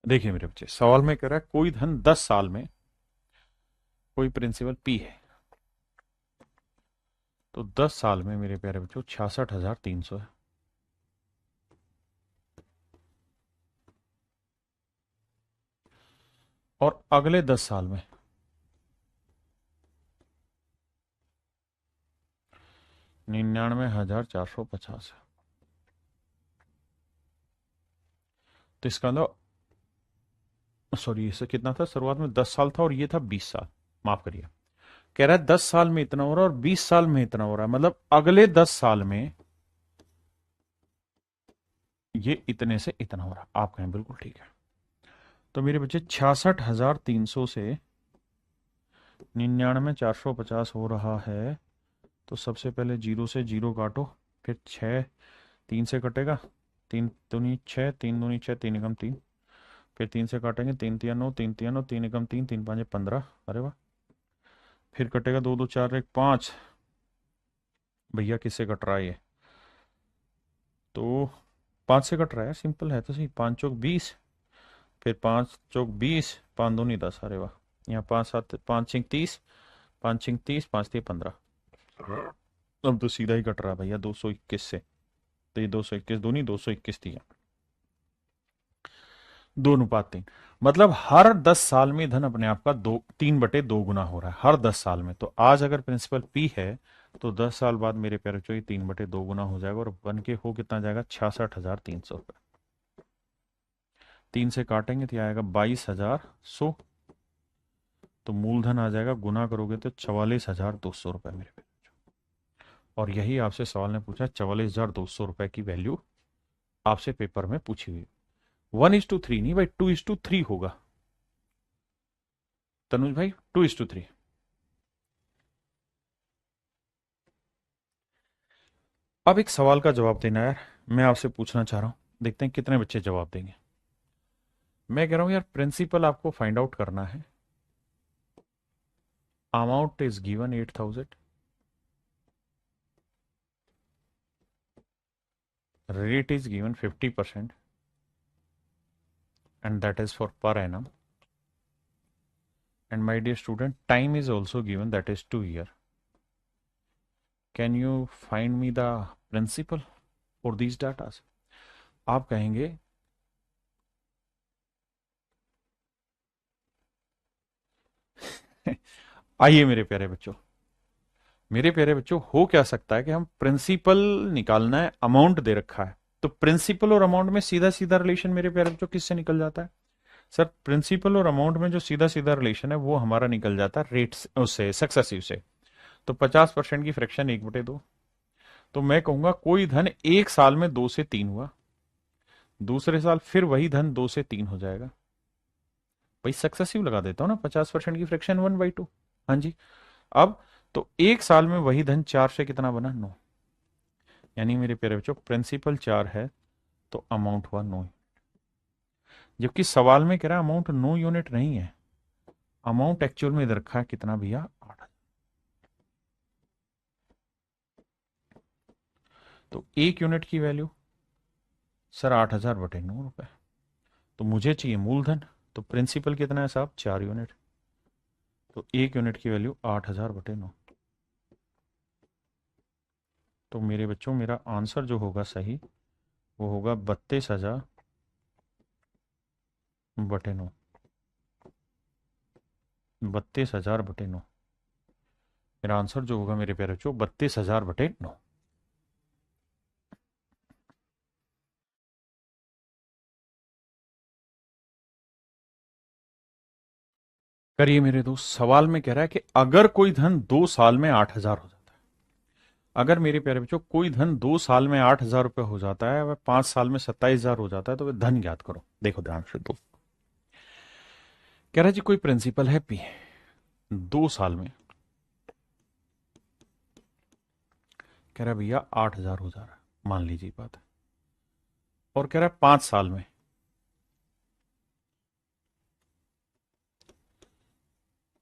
देखिए मेरे बच्चे, सवाल में कह रहा है कोई धन 10 साल में, कोई प्रिंसिपल पी है, तो 10 साल में मेरे प्यारे बच्चों 66,300 है। और अगले 10 साल में 99,450 है। तो इसका मतलब, सॉरी, इससे कितना था, शुरुआत में 10 साल था और ये था 20 साल, माफ करिए। कह रहा है 10 साल में इतना हो रहा है और 20 साल में इतना हो रहा है, मतलब अगले 10 साल में ये इतने से इतना हो रहा है। आप कहें बिल्कुल ठीक है। तो मेरे बच्चे 66,300 से 99,450 हो रहा है। तो सबसे पहले 0 से 0 काटो, फिर 6 3 से कटेगा, 3 दूनी 6, 3 दूनी 6, 3 एकम 3, फिर 3 से काटेंगे, 3 तिया 9, 3 तिया 9, 3 एकम 3, 3 5 15। अरे वाह। फिर कटेगा 2 2 4 1 5। भैया किससे कट रहा है ये, तो 5 से कट रहा है, सिंपल है तो सही, 5 चौक 20, फिर 5 चौक 20, 5 दूनी 10। अरे वाह। यहाँ 5 7 5 छिंक 30, 5 छिंक 30, 5 3 15। अब तो सीधा ही कट रहा है भैया 221 से। तो ये 221 दूनी 221 थी, 2:3। मतलब हर 10 साल में धन अपने आप का 3/2 गुना हो रहा है, हर 10 साल में। तो आज अगर प्रिंसिपल पी है, तो 10 साल बाद मेरे प्यारे बच्चों ये 3/2 गुना हो जाएगा, और बन के हो कितना जाएगा, 66,300 रुपये। 3 से काटेंगे तो आएगा 22,100। तो मूलधन आ जाएगा, गुना करोगे तो 44,200 रुपये मेरे पे। और यही आपसे सवाल ने पूछा, 44,200 रुपये की वैल्यू आपसे पेपर में पूछी हुई। 1:3 नहीं भाई, 2:3 होगा तनुज भाई, 2:3। अब एक सवाल का जवाब देना यार, मैं आपसे पूछना चाह रहा हूं, देखते हैं कितने बच्चे जवाब देंगे। मैं कह रहा हूं यार, प्रिंसिपल आपको फाइंड आउट करना है। Amount is given 8,000, rate is given 50%, and that is for per annum. And my dear student, time is also given, that is 2 year. Can you find me the principal for these data? आप कहेंगे आइए मेरे प्यारे बच्चों, हो क्या सकता है कि हम प्रिंसिपल निकालना है, अमाउंट दे रखा है, तो प्रिंसिपल और अमाउंट में सीधा सीधा रिलेशन मेरे प्यारे बच्चों किससे निकल जाता है? सर, प्रिंसिपल और अमाउंट में जो सीधा सीधा रिलेशन है वो हमारा निकल जाता है रेट उससे, सक्सेसिव से। तो 50% की फ्रैक्शन 1/2। तो मैं कहूंगा कोई धन एक साल में 2 से 3 हुआ, दूसरे साल फिर वही धन 2 से 3 हो जाएगा। भाई सक्सेसिव लगा देता हूं ना, 50% की फ्रैक्शन 1/2। हाँ जी। अब तो एक साल में वही धन 4 से कितना बना? 9। यानी मेरे प्यारे बच्चों, प्रिंसिपल 4 है तो अमाउंट हुआ 9। जबकि सवाल में कह रहा है अमाउंट 9 यूनिट नहीं है, अमाउंट एक्चुअल में इधर रखा है कितना भैया? 8। तो 1 यूनिट की वैल्यू सर 8,000/9 रुपए। तो मुझे चाहिए मूलधन, तो प्रिंसिपल कितना है साहब? 4 यूनिट। तो 1 यूनिट की वैल्यू 8,000/9। तो मेरे बच्चों, मेरा आंसर जो होगा सही वो होगा 32,000/9। 32,000/9 मेरा आंसर जो होगा मेरे प्यारे बच्चों, 32,000/9। करिए मेरे दोस्त, सवाल में कह रहा है कि अगर कोई धन 2 साल में 8,000 हो जाता है, अगर मेरे प्यारे बच्चों कोई धन 2 साल में 8,000 रुपए हो जाता है, वह 5 साल में 27,000 हो जाता है, तो वह धन ज्ञात करो। देखो ध्यान से दोस्त, कह रहा है जी कोई प्रिंसिपल है पी, 2 साल में कह रहा है भैया 8,000 हो जा रहा है, मान लीजिए बात है, और कह रहा है 5 साल में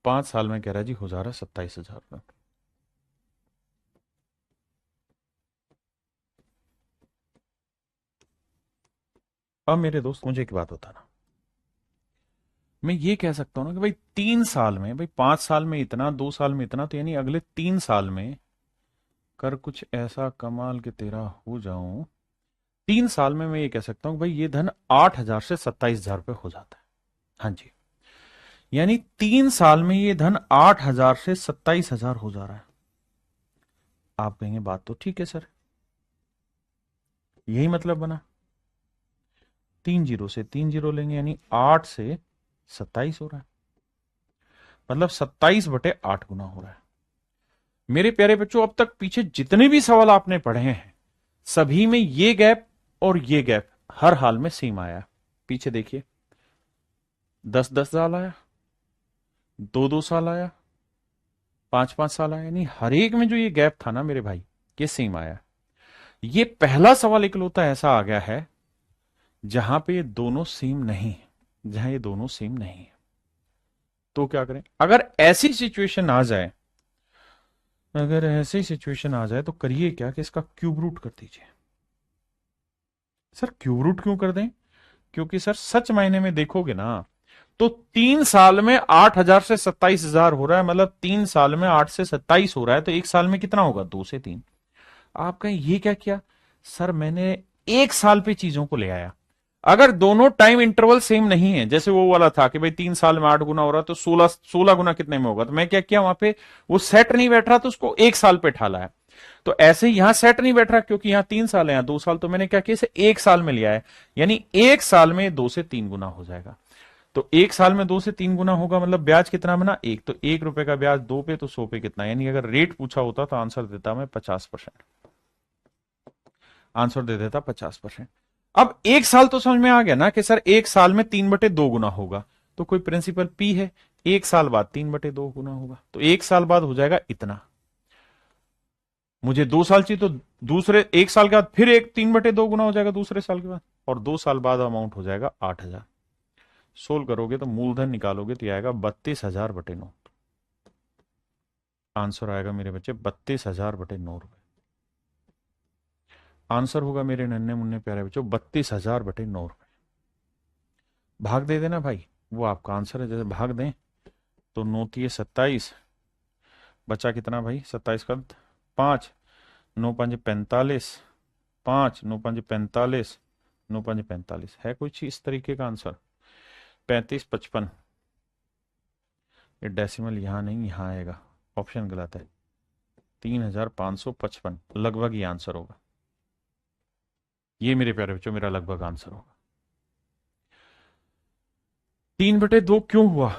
5 साल में कह रहा है जी हो जा रहा है 27,000 रुपये। अब मेरे दोस्त मुझे एक बात बताना, मैं ये कह सकता हूं ना कि भाई 3 साल में, भाई 5 साल में इतना, 2 साल में इतना, तो यानी अगले 3 साल में कर कुछ ऐसा कमाल के तेरा हो जाऊं, 3 साल में मैं ये कह सकता हूं भाई ये धन 8,000 से 27,000 रुपये हो जाता है। हाँ जी, यानी 3 साल में ये धन 8,000 से 27,000 हो जा रहा है। आप कहेंगे बात तो ठीक है सर, यही मतलब बना। 3 जीरो से 3 जीरो लेंगे, यानी 8 से 27 हो रहा है, मतलब 27/8 गुना हो रहा है। मेरे प्यारे बच्चों, अब तक पीछे जितने भी सवाल आपने पढ़े हैं, सभी में ये गैप और ये गैप हर हाल में सेम आया। पीछे देखिए, 10-10 साल आया, 2-2 साल आया, 5-5 साल आया, यानी हर एक में जो ये गैप था ना मेरे भाई, ये सेम आया। ये पहला सवाल इकलौता ऐसा आ गया है जहां पे ये दोनों सेम नहीं है, जहां ये दोनों सेम नहीं है। तो क्या करें? अगर ऐसी सिचुएशन आ जाए, अगर ऐसी सिचुएशन आ जाए तो करिए क्या कि इसका क्यूब रूट कर दीजिए। सर क्यूब रूट क्यों कर दें? क्योंकि सर सच मायने में देखोगे ना, तो 3 साल में 8,000 से 27,000 हो रहा है, मतलब 3 साल में 8 से 27 हो रहा है, तो एक साल में कितना होगा? 2 से 3। आप कहें ये क्या किया? सर मैंने एक साल पे चीजों को ले आया। अगर दोनों टाइम इंटरवल सेम नहीं है, जैसे वो वाला था कि भाई 3 साल में 8 गुना हो रहा है, तो 16 गुना कितने में होगा, तो मैं क्या किया, वहां पे वो सेट नहीं बैठ रहा, तो उसको एक साल पे ठाला है। तो ऐसे ही यहां सेट नहीं बैठ रहा, क्योंकि यहां 3 साल है, यहां 2 साल, तो मैंने क्या किया, इसे एक साल में लिया है, यानी एक साल में 2 से 3 गुना हो जाएगा। तो एक साल में 2 से 3 गुना होगा, मतलब ब्याज कितना बना? 1। तो 1 रुपए का ब्याज 2 पे, तो 100 पे कितना, यानी अगर रेट पूछा होता तो आंसर देता मैं 50%, आंसर दे देता 50%। अब एक साल तो समझ में आ गया ना कि सर एक साल में 3/2 गुना होगा, तो कोई प्रिंसिपल पी है, एक साल बाद 3/2 गुना होगा, तो एक साल बाद हो जाएगा इतना। मुझे 2 साल चाहिए, तो दूसरे एक साल के बाद फिर एक 3/2 गुना हो जाएगा दूसरे साल के बाद, और 2 साल बाद अमाउंट हो जाएगा 8,000। सोल्व करोगे तो मूलधन निकालोगे तो आएगा 32,000/9। आंसर आएगा मेरे बच्चे 32,000/9 रुपए। आंसर होगा मेरे नन्हे मुन्ने प्यारे बच्चों 32,000/9 रुपए। भाग दे देना भाई, वो आपका आंसर है, जैसे भाग दें तो 9×3 = 27, बचा कितना भाई, 27 का 5, 9×5 = 45, 5, 9×5 = 45, 9×5 = 45, है कुछ इस तरीके का आंसर। 3555, ये डेसिमल यहां नहीं यहां आएगा, ऑप्शन गलत है। 3555 लगभग ये आंसर होगा। ये मेरे प्यारे बच्चों मेरा लगभग आंसर होगा। 3/2 क्यों हुआ?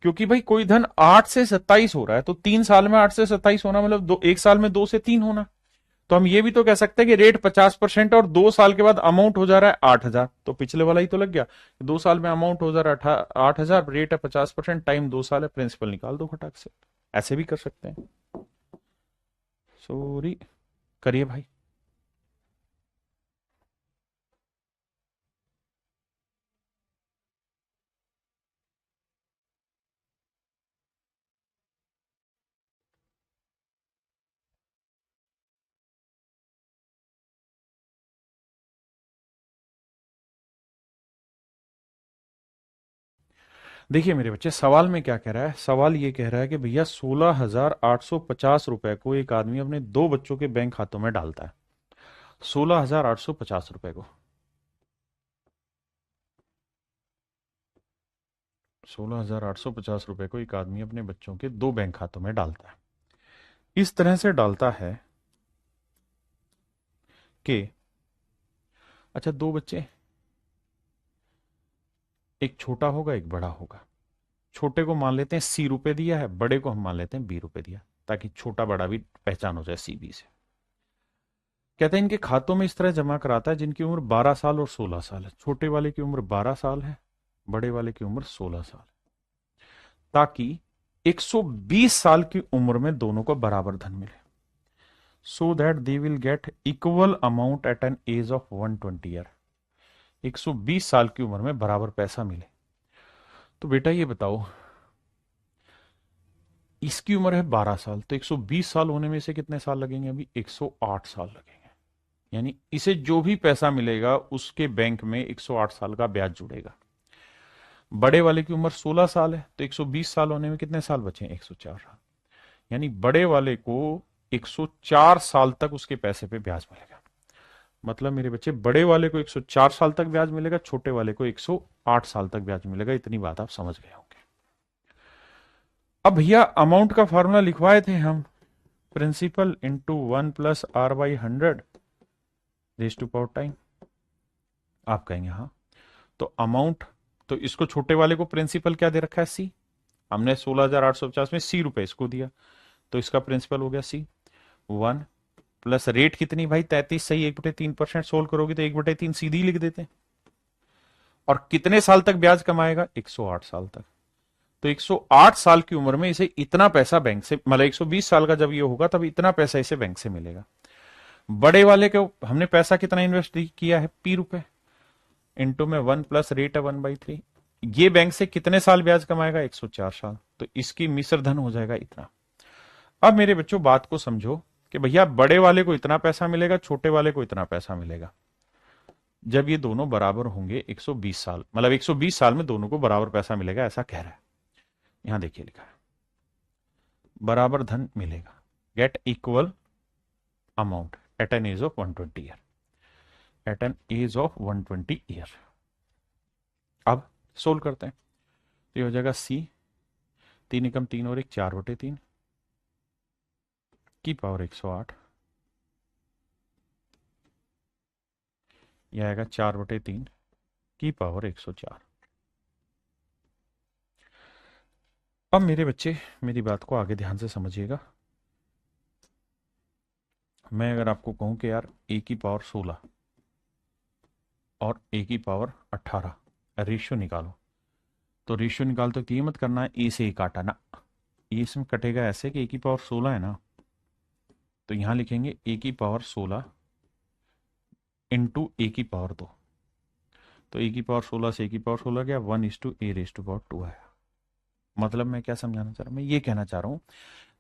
क्योंकि भाई कोई धन 8 से 27 हो रहा है, तो 3 साल में 8 से 27 होना मतलब एक साल में 2 से 3 होना। तो हम ये भी तो कह सकते हैं कि रेट 50% और 2 साल के बाद अमाउंट हो जा रहा है 8,000, तो पिछले वाला ही तो लग गया। 2 साल में अमाउंट हो जा रहा है 8,000, रेट है 50%, टाइम 2 साल है, प्रिंसिपल निकाल दो खटाक से। ऐसे भी कर सकते हैं। सॉरी, करिए भाई। देखिए मेरे बच्चे, सवाल में क्या कह रहा है, सवाल ये कह रहा है कि भैया 16,850 रुपए को एक आदमी अपने 2 बच्चों के बैंक खातों में डालता है। 16,850 रुपए को, 16,850 रुपए को एक आदमी अपने बच्चों के 2 बैंक खातों में डालता है। इस तरह से डालता है कि, अच्छा 2 बच्चे, एक छोटा होगा एक बड़ा होगा। छोटे को मान लेते हैं C रुपए दिया है, बड़े को हम मान लेते हैं B रुपए दिया, ताकि छोटा बड़ा भी पहचान हो जाए C B से। कहते हैं इनके खातों में इस तरह जमा कराता है जिनकी उम्र 12 साल और 16 साल है। छोटे वाले की उम्र 12 साल है, बड़े वाले की उम्र 16 साल है, ताकि 120 साल की उम्र में दोनों को बराबर धन मिले, so that they will get equal amount at an age of 120 year. 120 साल की उम्र में बराबर पैसा मिले। तो बेटा ये बताओ, इसकी उम्र है 12 साल, तो 120 साल होने में से कितने साल लगेंगे? अभी 108 साल लगेंगे। यानी इसे जो भी पैसा मिलेगा उसके बैंक में 108 साल का ब्याज जुड़ेगा। बड़े वाले की उम्र 16 साल है, तो 120 साल होने में कितने साल बचे? 104 साल। यानी बड़े वाले को 104 साल तक उसके पैसे पे ब्याज मिलेगा। मतलब मेरे बच्चे, बड़े वाले को 104 साल तक ब्याज मिलेगा, छोटे वाले को 108 साल तक ब्याज मिलेगा। इतनी बात आप समझ गए होंगे। अब भैया अमाउंट का फॉर्मूला लिखवाए थे हम, principal into 1+R/100 raise to power time. आप कहेंगे हाँ, तो अमाउंट, तो इसको छोटे वाले को प्रिंसिपल क्या दे रखा है? C। हमने 16,850 में C रुपए इसको दिया, तो इसका प्रिंसिपल हो गया C। 1 प्लस रेट कितनी भाई? 33 सही, 1/3% सोल्व करोगे तो 1/3 सीधी लिख देते हैं। और कितने साल तक ब्याज कमाएगा? 108 साल तक। तो 108 साल की उम्र में इसे इतना पैसा बैंक से, मतलब 120 साल का जब ये होगा तब इतना पैसा इसे बैंक से मिलेगा। बड़े वाले को हमने पैसा कितना इन्वेस्ट किया है? P रुपए, इंटू में 1 प्लस रेट है 1/3। ये बैंक से कितने साल ब्याज कमाएगा? 104 साल। तो इसकी मिश्र धन हो जाएगा इतना। अब मेरे बच्चों बात को समझो कि भैया बड़े वाले को इतना पैसा मिलेगा, छोटे वाले को इतना पैसा मिलेगा। जब ये दोनों बराबर होंगे 120 साल, मतलब 120 साल में दोनों को बराबर पैसा मिलेगा, ऐसा कह रहा है। यहां देखिए लिखा है बराबर धन मिलेगा, get equal amount at an age of 120 year, at an age of 120 year. अब सोल्व करते हैं, तो ये हो जाएगा C, 3 एकम 3 और 1 4/3 की पावर 108, यह आएगा 4/3 की पावर 104। अब मेरे बच्चे मेरी बात को आगे ध्यान से समझिएगा। मैं अगर आपको कहूं कि यार a की पावर 16 और a की पावर 18 रेशियो निकालो, तो रेशियो निकालते वक्त ये मत करना है a से a काटा ना, ये इसमें कटेगा ऐसे कि a की पावर 16 है ना, तो यहां लिखेंगे a की पावर 16 इंटू a की पावर 2। तो a की पावर 16 से a की पावर 16 गया, 1:a⁻² आया। मतलब मैं क्या समझाना चाह रहा हूं? मैं ये कहना चाह रहा हूं,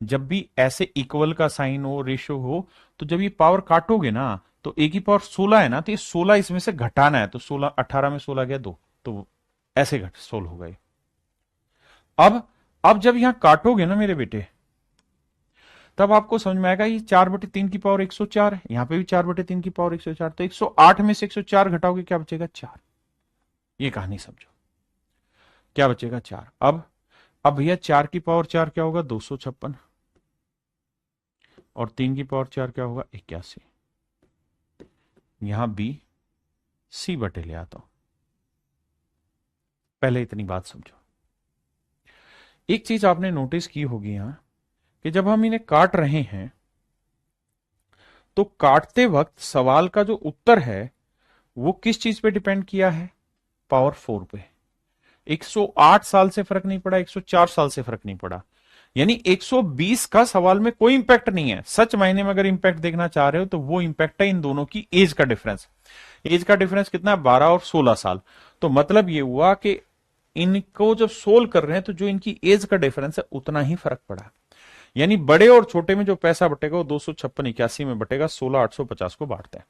जब भी ऐसे इक्वल का साइन हो, रेशियो हो, तो जब ये पावर काटोगे ना, तो a की पावर 16 है ना, तो ये 16 इसमें से घटाना है, तो 18 में 16 गया 2, तो ऐसे घट सोल्व हो गए। अब अब जब यहां काटोगे ना मेरे बेटे, तब आपको समझ में आएगा ये 4/3 की पावर 104 है, यहां पे भी 4/3 की पावर 104, तो 108 में से 104 घटाओगे क्या बचेगा? 4। ये कहानी समझो, क्या बचेगा? 4। अब भैया 4 की पावर 4 क्या होगा? 256, और 3 की पावर 4 क्या होगा? 81। यहां बी सी बटे ले आता हूं। पहले इतनी बात समझो। एक चीज आपने नोटिस की होगी यहां, कि जब हम इन्हें काट रहे हैं तो काटते वक्त सवाल का जो उत्तर है वो किस चीज पे डिपेंड किया है? पावर 4 पे। 108 साल से फर्क नहीं पड़ा, 104 साल से फर्क नहीं पड़ा, यानी 120 का सवाल में कोई इंपैक्ट नहीं है। सच मायने में अगर इंपैक्ट देखना चाह रहे हो तो वो इंपैक्ट है इन दोनों की एज का डिफरेंस। एज का डिफरेंस कितना है? 12 और 16 साल। तो मतलब ये हुआ कि इनको जब सोल्व कर रहे हैं तो जो इनकी एज का डिफरेंस है उतना ही फर्क पड़ा। यानी बड़े और छोटे में जो पैसा बटेगा वो 256 में बटेगा। 16,850 को बांटते हैं,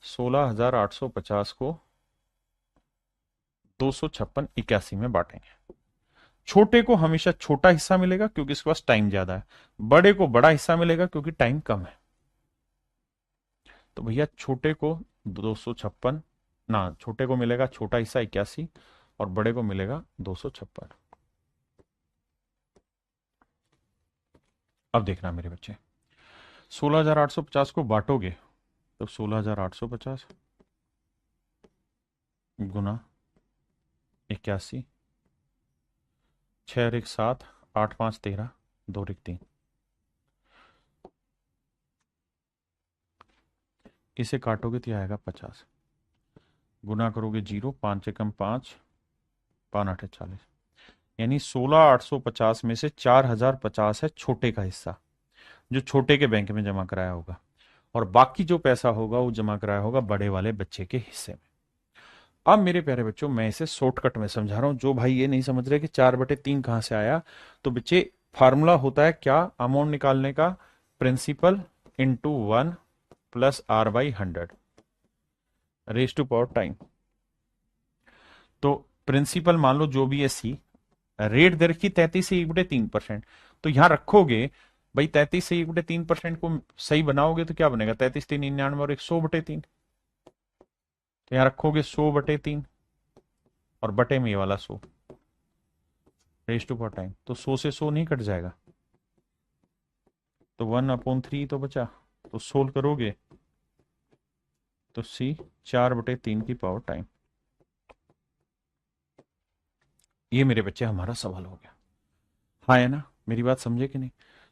16,850 को 256 में बांटेंगे। छोटे को हमेशा छोटा हिस्सा मिलेगा क्योंकि इसके पास टाइम ज्यादा है, बड़े को बड़ा हिस्सा मिलेगा क्योंकि टाइम कम है। तो भैया छोटे को 256 ना, छोटे को मिलेगा छोटा हिस्सा 81 और बड़े को मिलेगा 256। अब देखना मेरे बच्चे, 16,850 को बांटोगे तो 16,850 गुना 81, 6 और 1 7, 8 5 13, 2 और 1 3। इसे काटोगे तो आएगा 50, गुना करोगे 0, 5 एकम 5, 5 8 40, यानी 16,850 में से 4,050 है छोटे का हिस्सा, जो छोटे के बैंक में जमा कराया होगा, और बाकी जो पैसा होगा वो जमा कराया होगा बड़े वाले बच्चे के हिस्से में। अब मेरे प्यारे बच्चों मैं इसे शॉर्टकट में समझा रहा हूं। जो भाई ये नहीं समझ रहे कि 4/3 कहां से आया, तो बच्चे फार्मूला होता है क्या अमाउंट निकालने का? Principal into 1 plus R/100 raise to power time. तो प्रिंसिपल मान लो जो भी है सी, रेट दे रखी 33 से 1/3%, तो यहां रखोगे भाई 33 से 1/3% को सही बनाओगे तो क्या बनेगा? 33 3 99 और 100/3। तो यहां रखोगे 100/3 और बटे में ये वाला 100 रेज टू पावर टाइम, तो 100 से 100 नहीं कट जाएगा, तो 1/3 तो बचा। तो सोल्व करोगे तो सी 4/3 की पावर टाइम। ये मेरे बच्चे हमारा सवाल हो गया। हाँ है ना? मेरी बात समझे कि नहीं?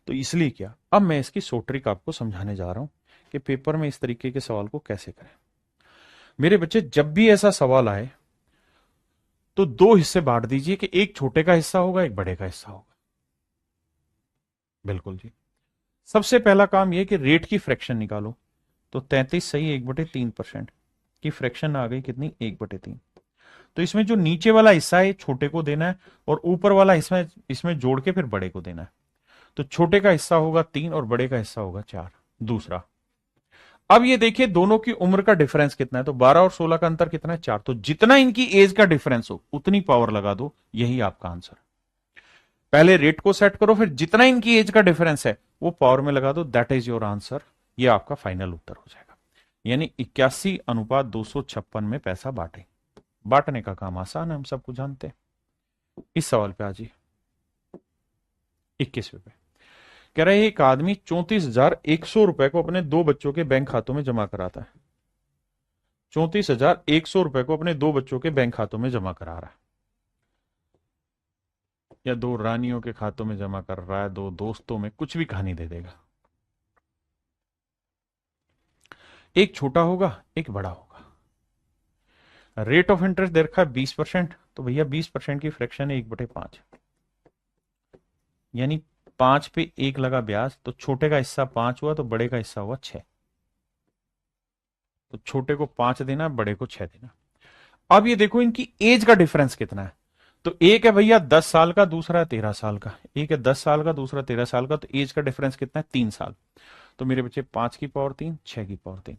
तो इसलिए क्या, अब मैं इसकी शॉर्ट ट्रिक आपको समझाने जा रहा हूं कि पेपर में इस तरीके के सवाल को कैसे करें। मेरे बच्चे जब भी ऐसा सवाल आए तो दो हिस्से बांट दीजिए कि एक छोटे का हिस्सा होगा, एक बड़े का हिस्सा होगा। बिल्कुल जी। सबसे पहला काम यह कि रेट की फ्रैक्शन निकालो। तो 33 सही 1/3% की फ्रैक्शन आ गई कितनी? 1/3। तो इसमें जो नीचे वाला हिस्सा है छोटे को देना है और ऊपर वाला हिस्सा इसमें जोड़ के फिर बड़े को देना है। तो छोटे का हिस्सा होगा 3 और बड़े का हिस्सा होगा 4। दूसरा, अब ये देखिए दोनों की उम्र का डिफरेंस कितना है, तो 12 और 16 का अंतर कितना है? 4। तो जितना इनकी एज का डिफरेंस हो उतनी पावर लगा दो, यही आपका आंसर। पहले रेट को सेट करो, फिर जितना इनकी एज का डिफरेंस है वो पावर में लगा दो, दैट इज योर आंसर। ये आपका फाइनल उत्तर हो जाएगा। यानी 81/256 में पैसा बांटे। बांटने का काम आसान है, हम सबको जानते हैं। इस सवाल पे आजिए 21वें पे। कह रहे एक आदमी 34,100 रुपए को अपने दो बच्चों के बैंक खातों में जमा कराता है। 34,100 रुपए को अपने दो बच्चों के बैंक खातों में जमा करा रहा है, या दो रानियों के खातों में जमा कर रहा है, दो दोस्तों में, कुछ भी कहानी दे देगा। एक छोटा होगा एक बड़ा होगा। रेट ऑफ इंटरेस्ट दे रखा है 20%, तो भैया 20% की फ्रैक्शन है 1/5, यानी 5 पे 1 लगा ब्याज, तो छोटे का हिस्सा 5 हुआ तो बड़े का हिस्सा हुआ 6। तो छोटे को 5 देना, बड़े को 6 देना। अब ये देखो इनकी एज का डिफरेंस कितना है। तो एक है भैया 10 साल का, दूसरा है 13 साल का। एक है 10 साल का, दूसरा 13 साल का, तो एज का डिफरेंस कितना है? 3 साल। तो मेरे बच्चे 5 की पावर 3, 6 की पावर 3,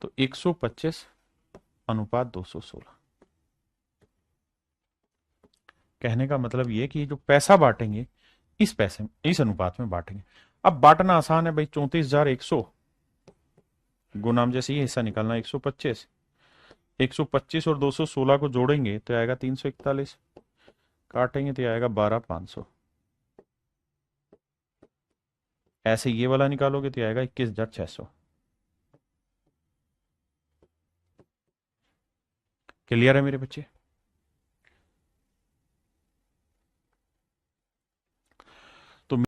तो 125/216। कहने का मतलब ये कि जो पैसा बांटेंगे इस पैसे में, इस अनुपात में बांटेंगे। अब बांटना आसान है भाई, 34,100 गुनाम जैसे ये हिस्सा निकालना 125, 125 और 216 को जोड़ेंगे तो आएगा 341, काटेंगे तो आएगा 12,500। ऐसे ये वाला निकालोगे तो आएगा 21,600। क्लियर है मेरे बच्चे?